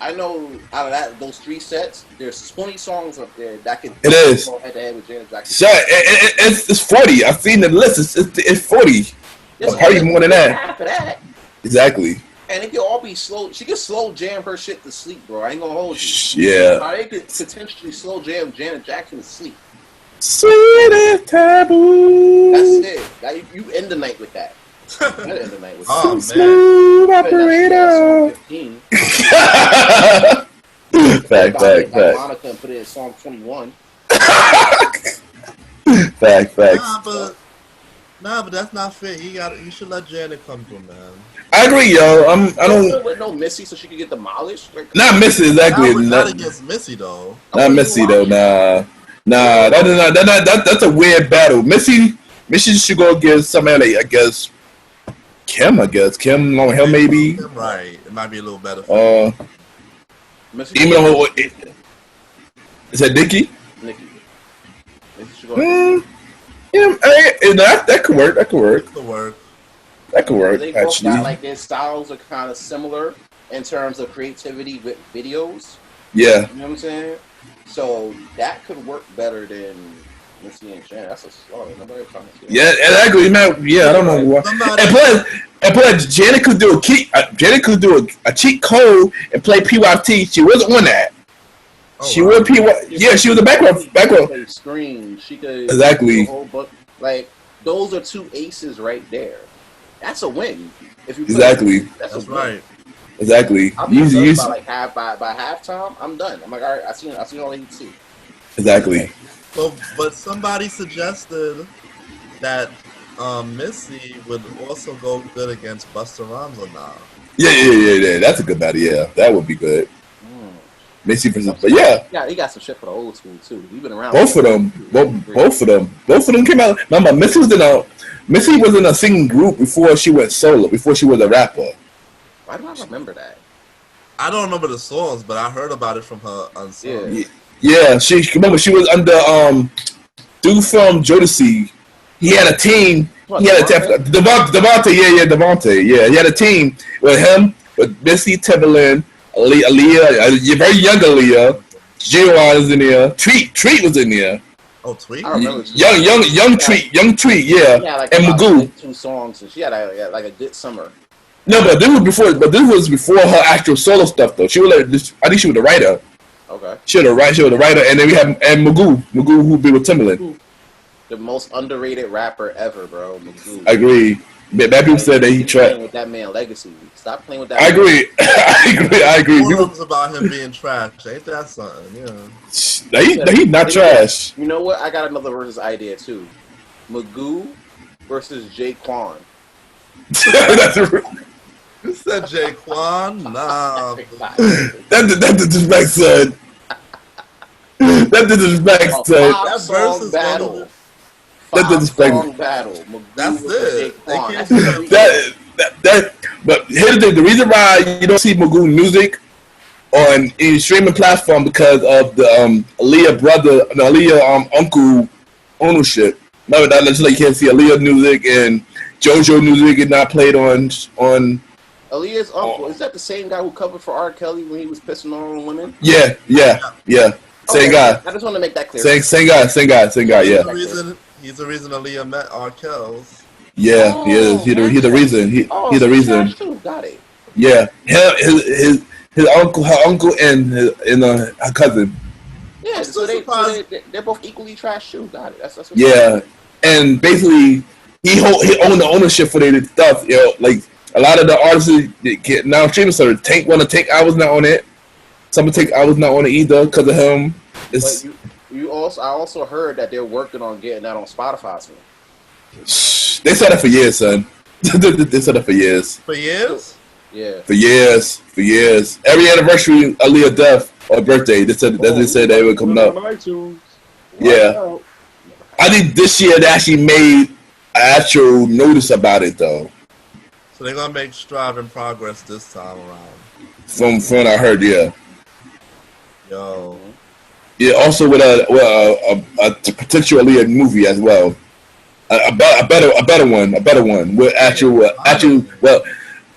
I know out of those 3 sets, there's 20 songs up there that could go head to head with Janet Jackson. It's 40. I've seen the list. It's 40. Probably more than that. Half of that. Exactly. And it could all be slow. She could slow jam her shit to sleep, bro. I ain't gonna hold you. Yeah. They could potentially slow jam Janet Jackson to sleep. Sweetest taboo. That's it. You end the night with that. End the night with that. Smooth operator. Fact. Monica and put it in song 21. Fact. Nah, but that's not fair. You should let Janet come through, man. I agree, yo. I don't with no Missy, so she could get demolished. Like, not Missy, exactly. Not against Missy though. Not Missy though. Nah. That's a weird battle. Missy should go against somebody. I guess Kim. Long Hill maybe. Right. It might be a little better. Even though is that Nicki? Missy should go. Yeah, that could work. That could work. They both got like their styles are kind of similar in terms of creativity with videos. Yeah. You know what I'm saying? So that could work better than Missy and Janet. That's a slow. Nobody trying to see that. Yeah, exactly. Man, yeah, I don't know why. And plus, Janet could do a cheat code and play PYT. She wasn't on that. She would Yeah, she was a background. Scream. She could exactly. Like those are 2 aces right there. That's a win. If you exactly. That's right. Exactly. I'm done by like by halftime. I'm done. I'm like, all right. I seen all I need to see. Exactly. But somebody suggested that Missy would also go good against Busta Rhymes or not. Yeah. That's a good battle. Yeah, that would be good. Missy versus, but yeah, Yeah, he got some shit for the old school too. He been around. both of them, both of them came out. Remember, Missy was in a singing group before she went solo, before she was a rapper. Why do I remember that? I don't remember the songs, but I heard about it from her on songs. Yeah, she was under dude from Jodeci. He had a team. He had a Devontae. Devontae. Yeah, he had a team with him, with Missy, Timberland, Aaliyah, a very young Aaliyah. J.Y. was in there. Treat was in there. Oh, Tweet. I remember Young Treat. Yeah, like and Magoo. 2 songs, and she had like a good summer. No, but this was before her actual solo stuff though. She was I think she was the writer. Okay. She was the writer, and then we have Magoo who be with Timberland. The most underrated rapper ever, bro. Magoo. I agree. Bad people said that he tried with that man legacy. Stop playing with that. I agree. I agree. Forums about him being trash. Ain't that something? Yeah. He's not trash. You know what? I got another versus idea too. Magoo versus Jaquan. You said Jaquan? Nah. That disrespect, son. That disrespect, son. That verse is battle. That disrespect. Battle. That's it. But here's the reason why you don't see Magoo music on any streaming platform because of the Aaliyah uncle ownership. Remember that? That's like you can't see Aaliyah music and JoJo music is not played on. Aaliyah's uncle, is that the same guy who covered for R. Kelly when he was pissing on women? Yeah. Same guy. I just want to make that clear. Same guy. Yeah. He's the reason Aaliyah met R. Kells. Yeah, he is. He's the reason. He's the reason. Got it. Yeah, his uncle, her uncle, and her cousin. Yeah, so they're both equally trash too. Got it. That's what yeah, and basically he owned the ownership for their stuff. You know, like a lot of the artists that get now streaming service. Tank I was not on it. Some I was not on it either because of him. It's, I also heard that they're working on getting that on Spotify soon. They said that for years, son. They said that for years. For years? Yeah. For years. Every anniversary, Aaliyah death or birthday, they said they were coming up. Yeah. I think this year they actually made an actual notice about it though. So they're gonna make Strive Progress this time around. From what I heard, yeah. Yo. Yeah. Also with a potential Aaliyah movie as well. A better one with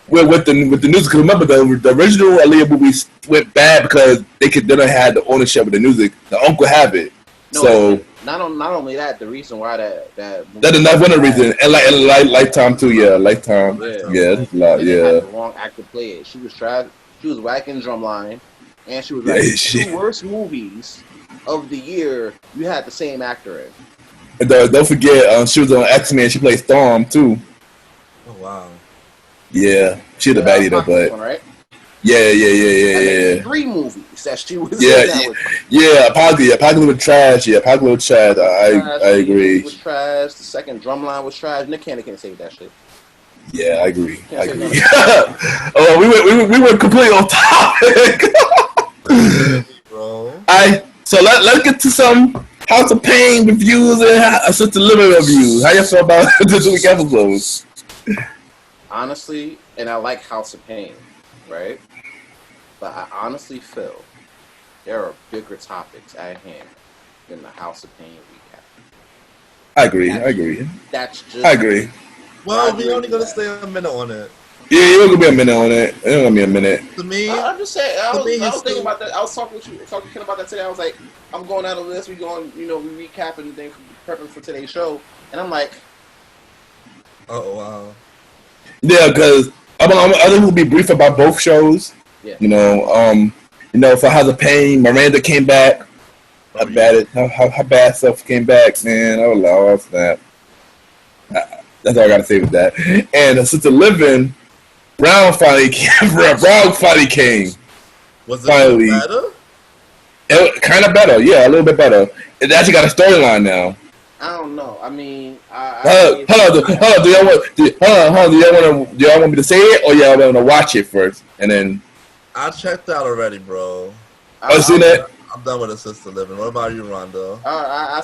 with the music. Remember the original Aaliyah movie went bad because they didn't have the ownership of the music. The uncle have it. No, so not only that, the reason why that is not one of the reasons. And Lifetime too. Yeah, Lifetime. Yeah, that's a lot. Yeah. Had the wrong actor play it. She was trash. She was whacking Drumline, and she was like the worst movies of the year. You had the same actor in. And don't forget, she was on X-Men. She played Storm too. Oh wow. Yeah, she the baddie though, but one, right? Yeah. 3 movies that she was. Apocalypse was trash. Yeah, Apocalypse was trash. I agree. Was trash. The second Drumline was trash. Nick Cannon can't save that shit. Yeah, I agree. Oh, we went completely off topic. Bro. So let's get to some House of Pain reviews and Assisted Living reviews. How you feel about this week episodes? Honestly, and I like House of Pain, right? But I honestly feel there are bigger topics at hand than the House of Pain recap. I agree. That's just. I agree. Well, we only gonna stay a minute on it. Yeah, it was gonna be a minute on it. It was gonna be a minute. To me, I'm just saying. I was thinking about that. I was talking about that today. I was like, I'm going out of this. We going, we recap and then prepping for today's show, and I'm like, oh wow. Yeah, because I think we'll be brief about both shows. Yeah. For House of Pain, Miranda came back. How bad stuff came back, man. Oh Lord, snap. That's all I gotta say with that. And Assisted Living, Brown finally came. Was it finally better? It kind of better, yeah, a little bit better. It actually got a storyline now. I don't know. I mean, hold on. Do y'all want me to say it, or y'all want to watch it first, and then? I checked out already, bro. I seen that. I'm done with Assisted Living. What about you, Rondo? I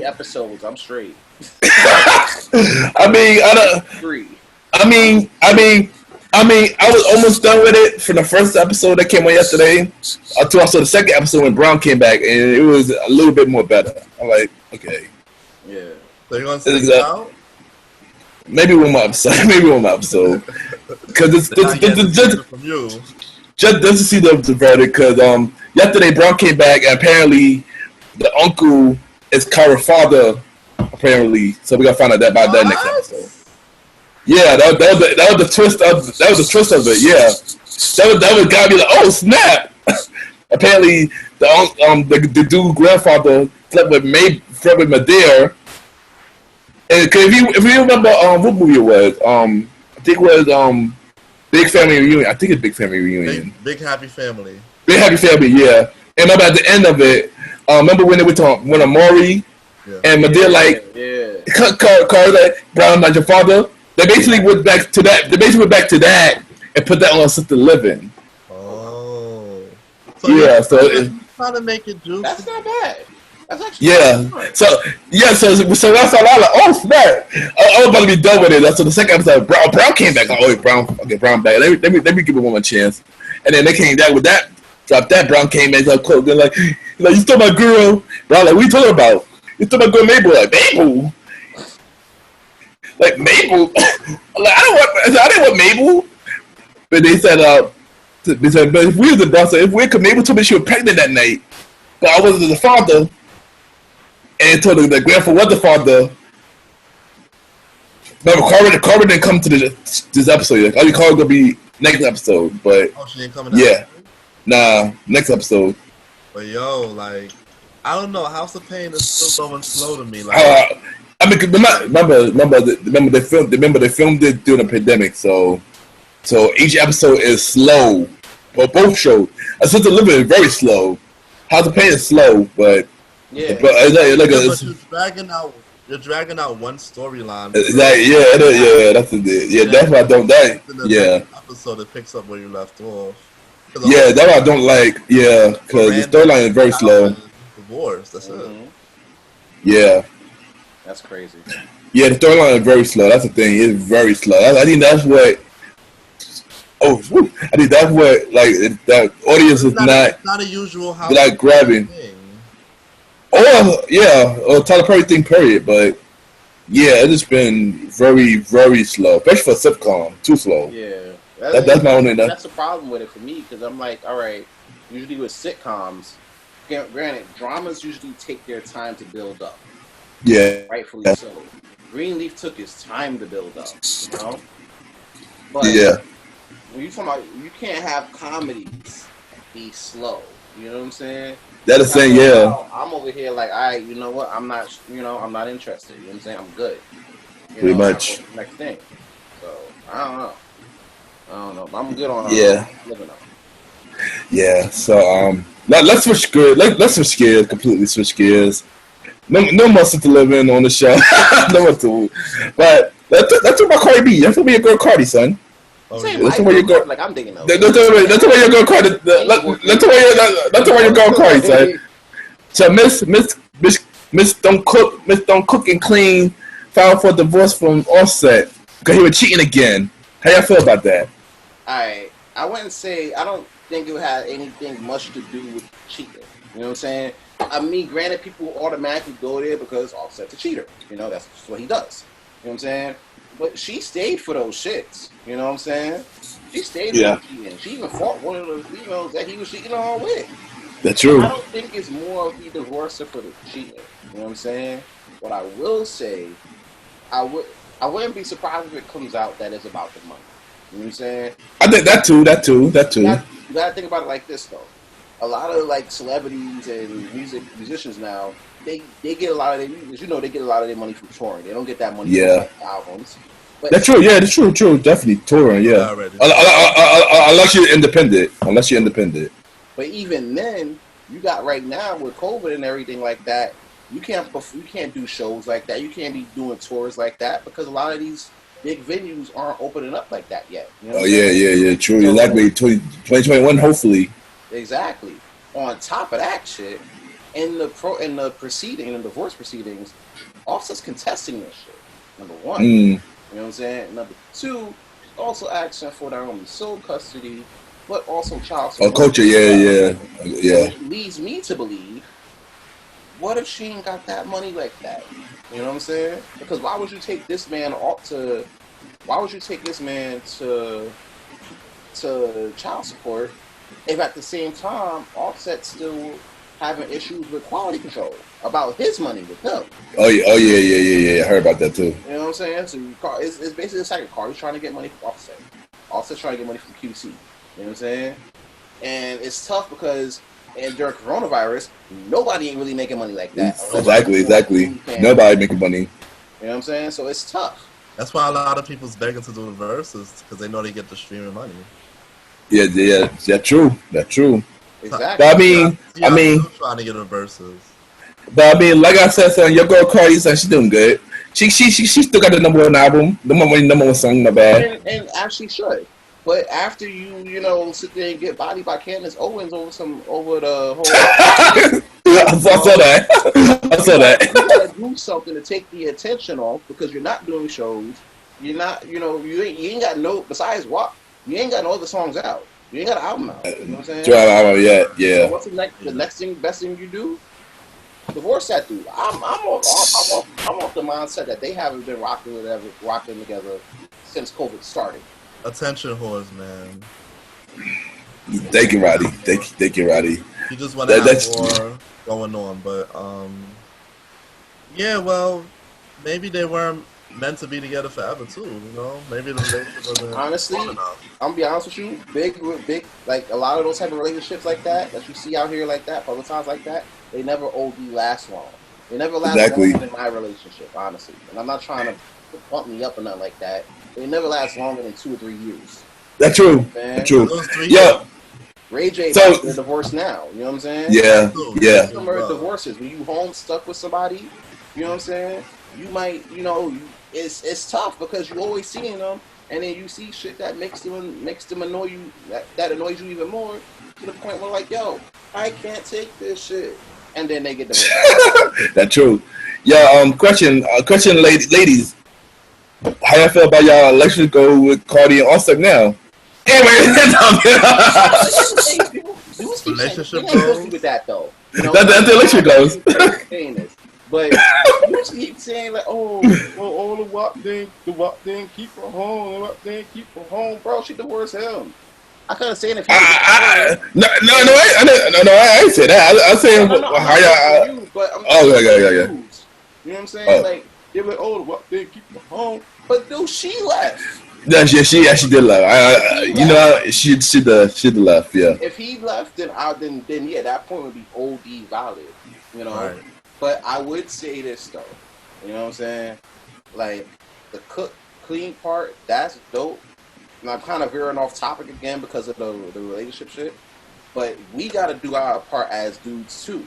episodes. I'm straight. I was almost done with it from the first episode that came on yesterday until I saw the second episode when Brown came back, and it was a little bit more better. I'm like, okay. Yeah. So you're going to stick it out? Maybe one more episode. Because it's from you. Just to see the verdict, because yesterday Brown came back, and apparently the uncle is Kara's father, apparently. So we got to find out that by that next episode. Yeah, that was the twist of it. Yeah, that was got me like, oh snap! Apparently, the dude's grandfather slept with Madea. And if you remember, what movie it was? I think it was Big Family Reunion. I think it's Big Family Reunion. Big Happy Family. Big Happy Family. Yeah. And remember at the end of it, remember when they went to Maury and Madea Carl like Brown, not your father. They basically went back to that. And put that on Assisted Living. Oh. So trying to make it juicy. That's not bad. That's actually So that's a lot of oh snap. I was about to be done with it. So the second episode, Brown came back. Oh, Brown back. Let me give it one more chance. And then they came back with that. Dropped that. Brown came in. They're like, you stole my girl. Brown like, what you talking about? You stole my girl Mabel. Like Mabel. Like Mabel. Like I didn't want Mabel. But they said, but if we was the boss, because Mabel told me she was pregnant that night, but I wasn't the father, and told her the grandfather was the father. Remember, Carver didn't come to this episode. Like, Carver gonna be next episode, but she didn't come in next episode. But yo, like, I don't know, House of Pain is still going slow to me. Like, remember they filmed it during the pandemic, so each episode is slow. Well, both shows. Assisted Living is very slow. House of Pain is slow, but you're dragging out one storyline. That's why I don't like. Yeah, episode that picks up where you left off. Yeah, that's what I don't like. Yeah, because the storyline is very slow. Divorce. That's it. Yeah, that's crazy. Yeah, the storyline is very slow. That's the thing. It's very slow. I think that's what. I think that's what that audience is not a usual house. Not grabbing. Or Tyler Perry thing, period. But yeah, it's just been very, very slow, especially for a sitcom. Too slow. Yeah, that's my only. That's the problem with it for me because I'm like, all right. Usually with sitcoms, granted, dramas usually take their time to build up. Yeah, rightfully so. Greenleaf took his time to build up. You know, but when you talking about, you can't have comedies be slow. You know what I'm saying? That is saying, I'm over here like, you know what? I'm not interested. You know what I'm saying? I'm good. Pretty much. Next thing. So I don't know. I'm good on living up. Yeah. So let's switch gears. Let's switch gears. Completely switch gears. No more Assisted Living on the show. No more to. But let's talk about Cardi B. That's gonna be a girl, Cardi, son. That's the way you go. Like I'm thinking of. That's the way you go, Cardi. That's the way you go, Cardi, son. So Miss Don't Cook and Clean filed for divorce from Offset because he was cheating again. How y'all feel about that? I wouldn't say. I don't think it had anything much to do with cheating. You know what I'm saying? I mean, granted, people automatically go there because Offset's a cheater. You know, that's what he does. You know what I'm saying? But she stayed for those shits. You know what I'm saying? She stayed for cheating. She even fought one of the females that he was cheating on with. That's true. I don't think it's more of he divorced her for the cheating. You know what I'm saying? What I will say, I wouldn't be surprised if it comes out that it's about the money. You know what I'm saying? I think that too. You gotta think about it like this though. A lot of like celebrities and musicians now, they get a lot of their, they get a lot of their money from touring. They don't get that money from albums. But that's true. Yeah, that's true. Definitely touring. Yeah, unless you're independent. But even then, you got right now with COVID and everything like that, you can't do shows like that. You can't be doing tours like that because a lot of these big venues aren't opening up like that yet. You know yeah. True. So, exactly. 2021, hopefully. Exactly. on top of that shit, in the divorce proceedings, Offset's contesting this shit. Number one, you know what I'm saying. Number two, also asking for not only sole custody but also child support. Oh, culture, yeah. Which leads me to believe, what if she ain't got that money like that? You know what I'm saying? Because why would you take this man to child support if at the same time Offset still having issues with quality control about his money with him? Oh yeah. I heard about that too. You know what I'm saying? So it's basically a second car. He's trying to get money from Offset. Offset's trying to get money from QC. You know what I'm saying? And it's tough because during coronavirus, nobody ain't really making money like that. Exactly. Nobody making money. You know what I'm saying? So it's tough. That's why a lot of people's begging to do the verses because they know they get the streaming money. Yeah. True. That's true. Exactly. But I mean, trying to get the verses. But I mean, like I said, son, your girl Cardi, son, she's doing good. She still got the number one album, number one song, not bad. And actually should. But after you sit there and get bodied by Candace Owens over the whole, I saw that. You gotta do something to take the attention off because you're not doing shows. You're not, you ain't got no. Besides what, you ain't got no other songs out. You ain't got an album out. You know what I'm saying? Drive album, yeah. So what's the best thing you do? Divorce that dude. I'm off the mindset that they haven't been rocking together since COVID started. Attention whores, man. Thank you, Roddy. Thank you, Roddy. You just want to have more going on, but yeah. Well, maybe they weren't meant to be together forever too. Maybe the relationship wasn't. Honestly, I'm gonna be honest with you. Big, like a lot of those type of relationships like that you see out here like that, publicized like that, they never OD last long. They never last long in my relationship, honestly. And I'm not trying to bump me up or nothing like that. They never last longer than 2 or 3 years. That's true. That's true. Yeah. Ray J is divorced now. You know what I'm saying? Yeah. Similar divorces. When you home stuck with somebody, you know what I'm saying? You might, it's tough because you always seeing them, and then you see shit that makes them annoy you. That annoys you even more to the point where like, yo, I can't take this shit, and then they get divorced. That's true. Yeah. Question, ladies. How y'all feel about y'all election go with Cardi and Offset now? Relationship goes with that though. That's the election goes. But you keep saying like, all the WAP thing, keep her home, bro. She divorced him. I couldn't say anything. No, I ain't say that. I say how y'all. But I'm yeah. You know what I'm saying? Like, they were like, the WAP thing, keep her home. But dude, she left. Yeah, she actually did left. She did left. Yeah. If he left, then yeah, that point would be OD valid. Right. But I would say this though, you know what I'm saying? Like the cook clean part, that's dope. And I'm kind of veering off topic again because of the relationship shit. But we got to do our part as dudes too.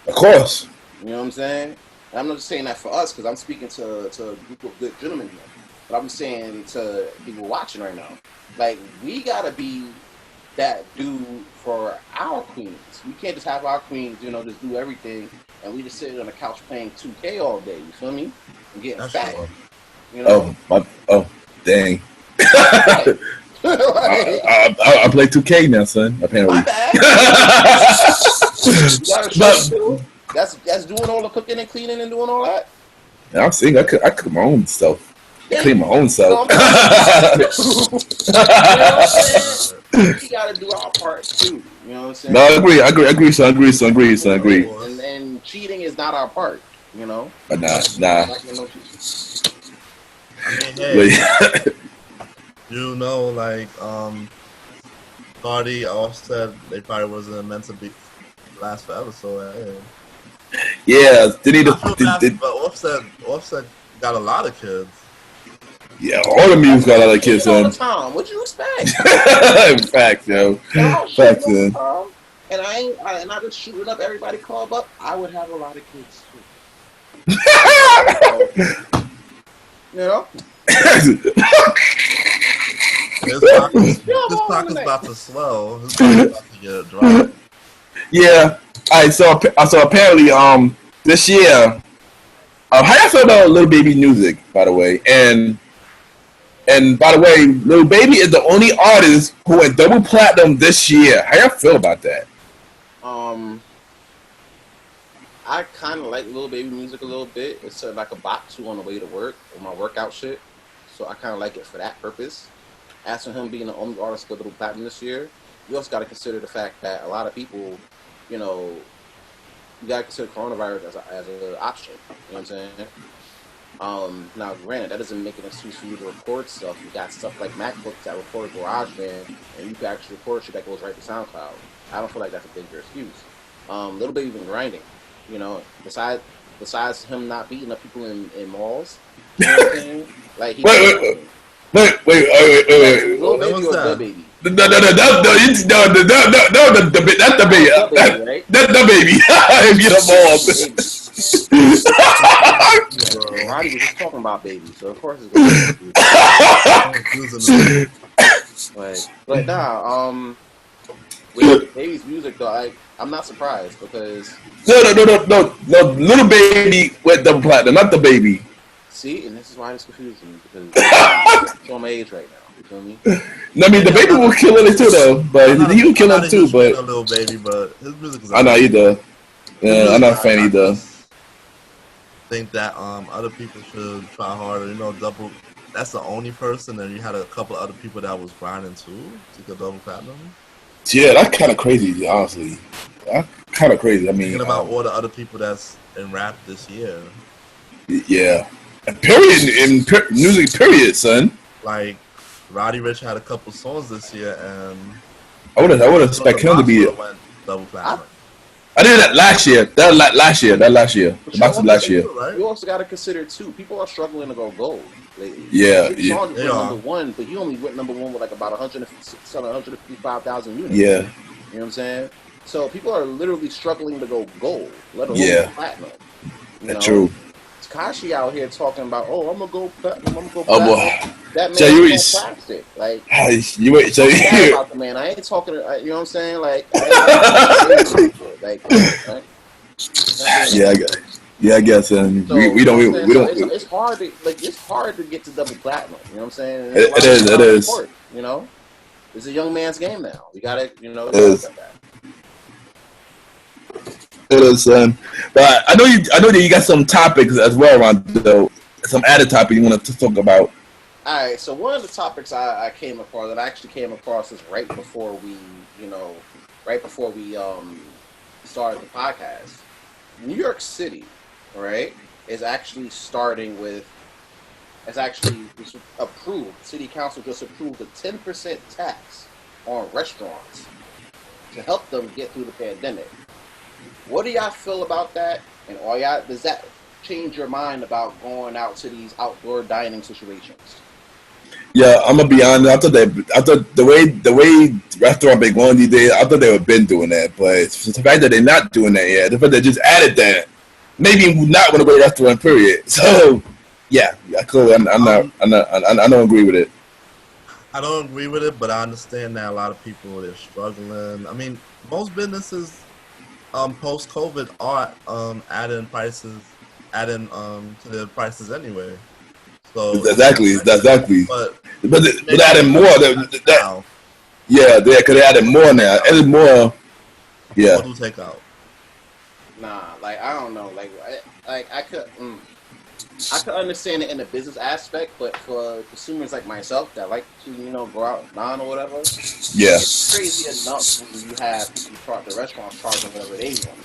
Of course. You know what I'm saying? And I'm not just saying that for us because I'm speaking to a group of good gentlemen here. But I'm saying to people watching right now, like we got to be that dude for our queens. We can't just have our queens, just do everything. And we just sitting on the couch playing 2K all day. You feel me? And getting fat. Dang. I play 2K now, son. Apparently. My bad. That's doing all the cooking and cleaning and doing all that. I'm saying I cook my own stuff. I clean my own self. You know what I'm saying? We gotta do our part too. You know what I'm saying? No, I agree. And cheating is not our part, But nah. I mean, hey, Cardi, Offset, they probably wasn't meant to be last forever. So yeah, but Offset got a lot of kids. Yeah, all the music got a lot of kids on. What'd you expect? Facts, yo. Facts, man. And I just shooting up everybody called up. I would have a lot of kids too. His pocket's about to swell. His pocket's about to get dry. Yeah. All right. So apparently, this year, how y'all feel about Little Baby music, by the way? And by the way, Little Baby is the only artist who went double platinum this year. How y'all feel about that? I kind of like Lil Baby music a little bit. It's like a bop to on the way to work or my workout shit. So I kind of like it for that purpose. As for him being the only artist to go double platinum this year, you also got to consider the fact that a lot of people, you know, you got to consider coronavirus as an option. You know what I'm saying? Now, granted, that doesn't make an excuse for you to record stuff. You got stuff like MacBooks that record GarageBand, and you can actually record shit that goes right to SoundCloud. I don't feel like that's a dangerous excuse. Little Baby been grinding. You know, besides him not beating up people in malls, you know what I'm saying? Like he wait. Little Baby or the Baby? No, that's the baby. That's the baby. Get a ball. Roddy was just talking about Baby, so of course it's going to be. But nah, with Baby's music though, I'm not surprised because no. Little Baby went double platinum, not the Baby. See, and this is why it's confusing because I'm showing my age right now. You feel me? No, I mean the Baby will kill it too though, but he will kill it too. But Little Baby, but his music is. I know either. Yeah, I'm not a fan either. Think that other people should try harder. You know, double. That's the only person, and you had a couple other people that was grinding too to get double platinum. Yeah, that's kind of crazy, honestly. That's kind of crazy. I mean, thinking about all the other people that's in rap this year. Yeah, and period in music. Period, son. Like Roddy Ricch had a couple songs this year, and I would expect him to be double platinum. I did that last year. That last year. The box was last year. You also got to consider too. People are struggling to go gold lately. Yeah. Went number one, but he only went number one with like about 155,000 units. Yeah. You know what I'm saying? So people are literally struggling to go gold, let alone platinum. That's true. Tekashi out here talking about, I'm gonna go platinum. That man is plastic. Like you wait. So about the man. I ain't talking. You know what I'm saying? Like, right? Yeah, I got it. Yeah, I guess. And so, we don't. It's hard to It's hard to get to double platinum. You know what I'm saying? It is. Support, you know, it's a young man's game now. We gotta, It is, but I know that you got some topics as well, Rondo. Some added topics you want to talk about. All right. So one of the topics I came across that I actually came across is right before we started the podcast. New York City, right, is actually starting with. It's actually approved. City Council just approved a 10% tax on restaurants to help them get through the pandemic. What do y'all feel about that? And does that change your mind about going out to these outdoor dining situations? Yeah, I'm gonna be honest. I thought the way restaurant been going these days, I thought they would been doing that. But the fact that they're not doing that yet, the fact they just added that, maybe not want to go to restaurant. Period. So yeah, clearly I don't agree with it. I don't agree with it, but I understand that a lot of people are struggling. I mean, most businesses post COVID are adding to their prices anyway. So exactly. But adding more. Because they added more now. Added more. Yeah. What do take out? Nah, like I don't know. I could understand it in the business aspect, but for consumers like myself that like to go out and dine or whatever, it's crazy enough when you have the restaurants charging whatever they want.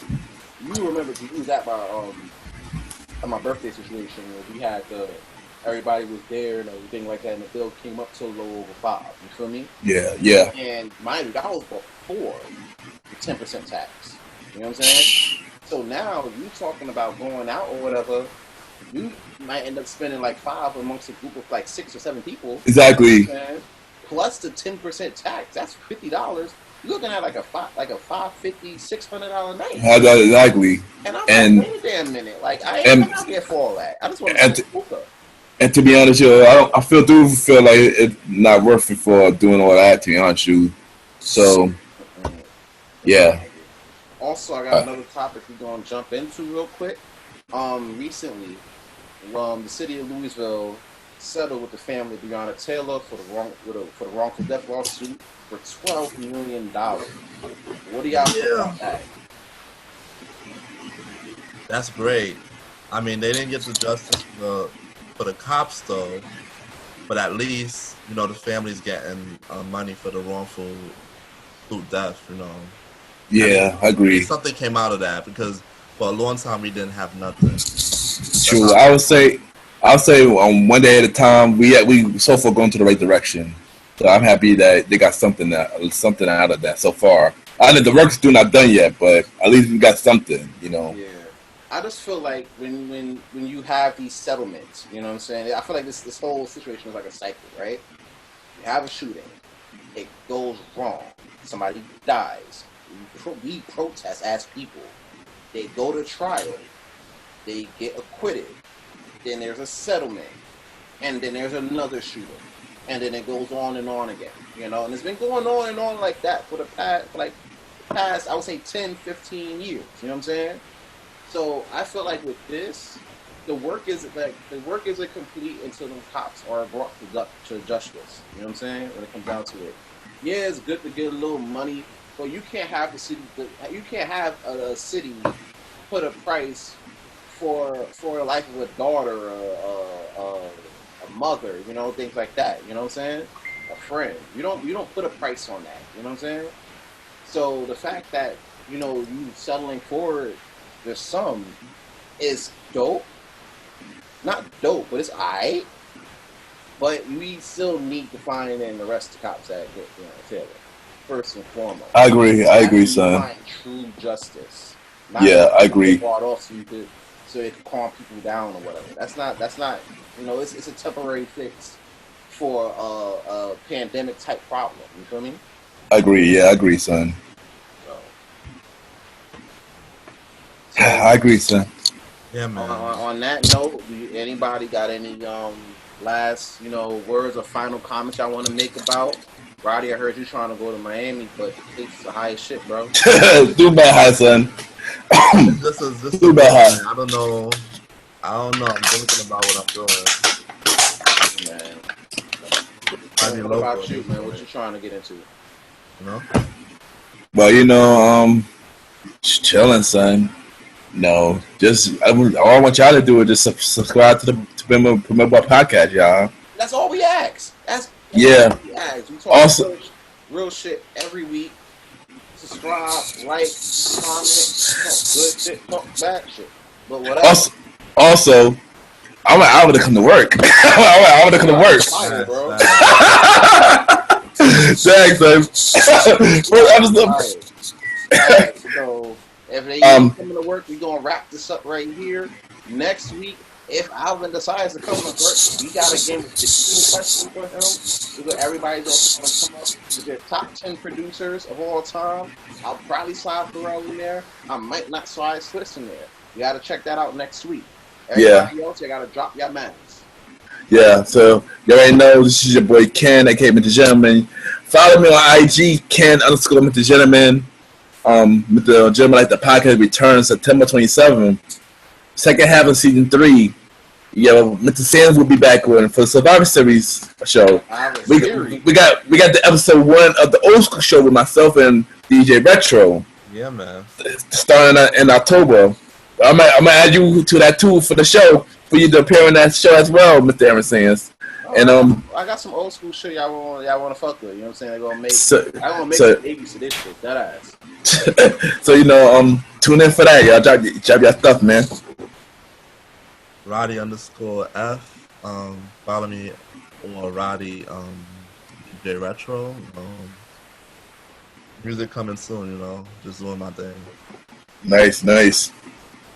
You remember to use that at my birthday situation where we had everybody was there and everything like that, and the bill came up to a little over $5. You feel me? Yeah. And mind you, that was before the 10% tax. You know what I'm saying? So now you talking about going out or whatever, you might end up spending like $5 amongst a group of like 6 or 7 people. Exactly. You know plus the 10% tax, that's $50. You're looking at like a $550, $600 night. Exactly. And I'm like, wait a damn minute. Like I ain't out here for all that. I just want to hookah. And to be honest, I feel like it's not worth it for doing all that. To be honest, you. So, yeah. Also, I got another topic we're gonna jump into real quick. Recently, the city of Louisville settled with the family of Breonna Taylor for the wrongful death lawsuit for $12 million. What do y'all think Yeah, about that? that's great. I mean, they didn't get the justice for the cops though, but at least the family's getting money for the wrongful death. At least, Yeah, I at agree. least something came out of that because for a long time we didn't have nothing. That's True. how. I would say one day at a time. We so far going to the right direction. So I'm happy that they got something out of that so far. I know the work's still not done yet, but at least we got something. Yeah. I just feel like when you have these settlements, you know what I'm saying? I feel like this whole situation is like a cycle, right? You have a shooting, it goes wrong, somebody dies, we protest as people, they go to trial, they get acquitted, then there's a settlement, and then there's another shooting, and then it goes on and on again, and it's been going on and on like that for the past, I would say 10, 15 years, you know what I'm saying? So I feel like with this, the work isn't complete until the cops are brought to justice. You know what I'm saying? When it comes down to it, yeah, it's good to get a little money, but you can't have a city put a price for the life of a daughter, a mother, things like that. You know what I'm saying? A friend. You don't put a price on that. You know what I'm saying? So the fact that you settling for the sum is dope. Not dope, but it's alright. But we still need to find in the rest of the cops that get Taylor. First and foremost. I agree, son. Find true justice. Not Yeah, I agree. bought off so it can calm people down or whatever. That's not it's a temporary fix for a pandemic type problem. You feel me? I agree. Yeah, I agree, son. So I agree, son. Yeah, man. on that note, anybody got any last words or final comments y'all want to make about Roddy? I heard you trying to go to Miami, but it's the highest shit, bro. Do bad high, son. This is Too bad, man. huh? I don't know. I'm thinking about what I'm doing. Man, I mean, what local about you, at this man? What point, you trying to get into? you know? Well, just chilling, son. No, just all I want y'all to do is just subscribe to the Malimal podcast, y'all. That's all we ask. That's Yeah. all we ask. We talk Also, real shit every week. Subscribe, like, comment, talk good shit, talk bad shit. But whatever. also, I want to come to work. I want to come to work. Fire, bro. Thanks, man. First episode. Alright, so if they ain't coming to work, we gonna wrap this up right here. Next week, if Alvin decides to come to work, we got a game of 16 questions for him. Everybody's also gonna come up with their top 10 producers of all time. I'll probably slide Pharrell in there. I might not slide Swiss in there. You gotta check that out next week. Everybody else, you gotta drop your mans. Yeah, so you already know this is your boy Ken, aka Mr. Gentleman. Follow me on IG, Ken_Mr. Gentleman. Mr. Gentleman like the podcast returns September 27th. Second half of season 3. Yeah, Mr. Sands will be back for the Survivor Series show. We got the episode 1 of the old school show with myself and DJ Retro. Yeah, man. Starting in October. I'm gonna add you to that too for the show for you to appear on that show as well, Mr. Aaron Sands. And I got some old school shit y'all want to fuck with. You know what I'm saying? They're gonna make. I'm gonna make so, some babies to this shit. That ass. So tune in for that. Y'all drop your stuff, man. Roddy_F. Follow me on Roddy DJ Retro. Music coming soon, just doing my thing. Nice.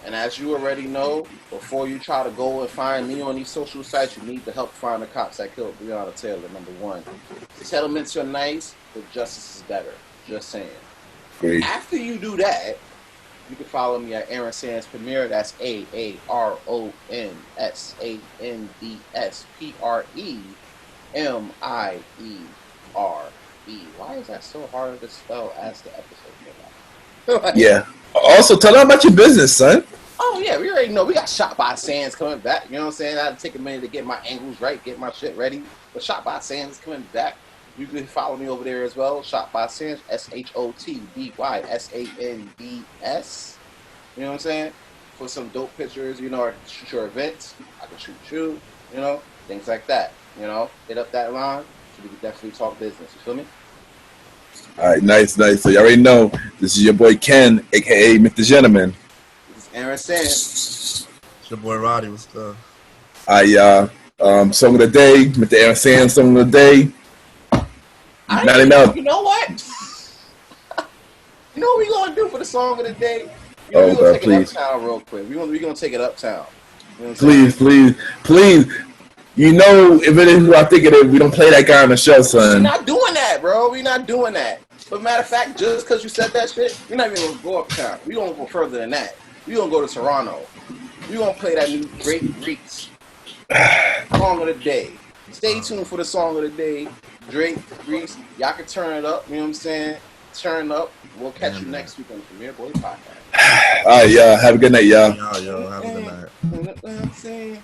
And as you already know, before you try to go and find me on these social sites, you need to help find the cops that killed Breonna Taylor, number 1. The settlements are nice, but justice is better. Just saying. Great. After you do that, you can follow me at Aaron Sands Premier. That's AARONSANDSPREMIERE. Why is that so hard to spell as the episode came out? Like, Yeah. Also, tell them about your business, son. oh yeah, we already know we got Shot by Sands coming back. You know what I'm saying? I had to take a minute to get my angles right, get my shit ready. But Shot by Sands is coming back. You can follow me over there as well. Shot by Sands, SHOTBYSANDS. You know what I'm saying? For some dope pictures, you know, or shoot your events. I can shoot you, you know, things like that. You know, hit up that line so we can definitely talk business. You feel me? All right, nice. So you already know this is your boy Ken, aka Mr. Gentleman. This is Aaron Sands. It's your boy Roddy. What's good? Song of the day, Mr. Aaron Sands, song of the day. You know what? You know what we gonna do for the song of the day? You know, Oh, we're gonna God, take it uptown real quick. We're gonna take it uptown. You know what I'm saying? Please. You know, if it is who I think it is, we don't play that guy on the show, We're son. not doing that, bro. We're not doing that. But matter of fact, just because you said that shit, we're not even gonna go uptown. We're gonna go further than that. We're gonna go to Toronto. We're gonna play that new Drake Reeks song of the day. Stay tuned for the song of the day. Drake Reeks. Y'all can turn it up. You know what I'm saying? Turn up. We'll catch you next week on the Premier Boy Podcast. All right, y'all. Have a good night, y'all. Yo, have a good night. You know what I'm saying?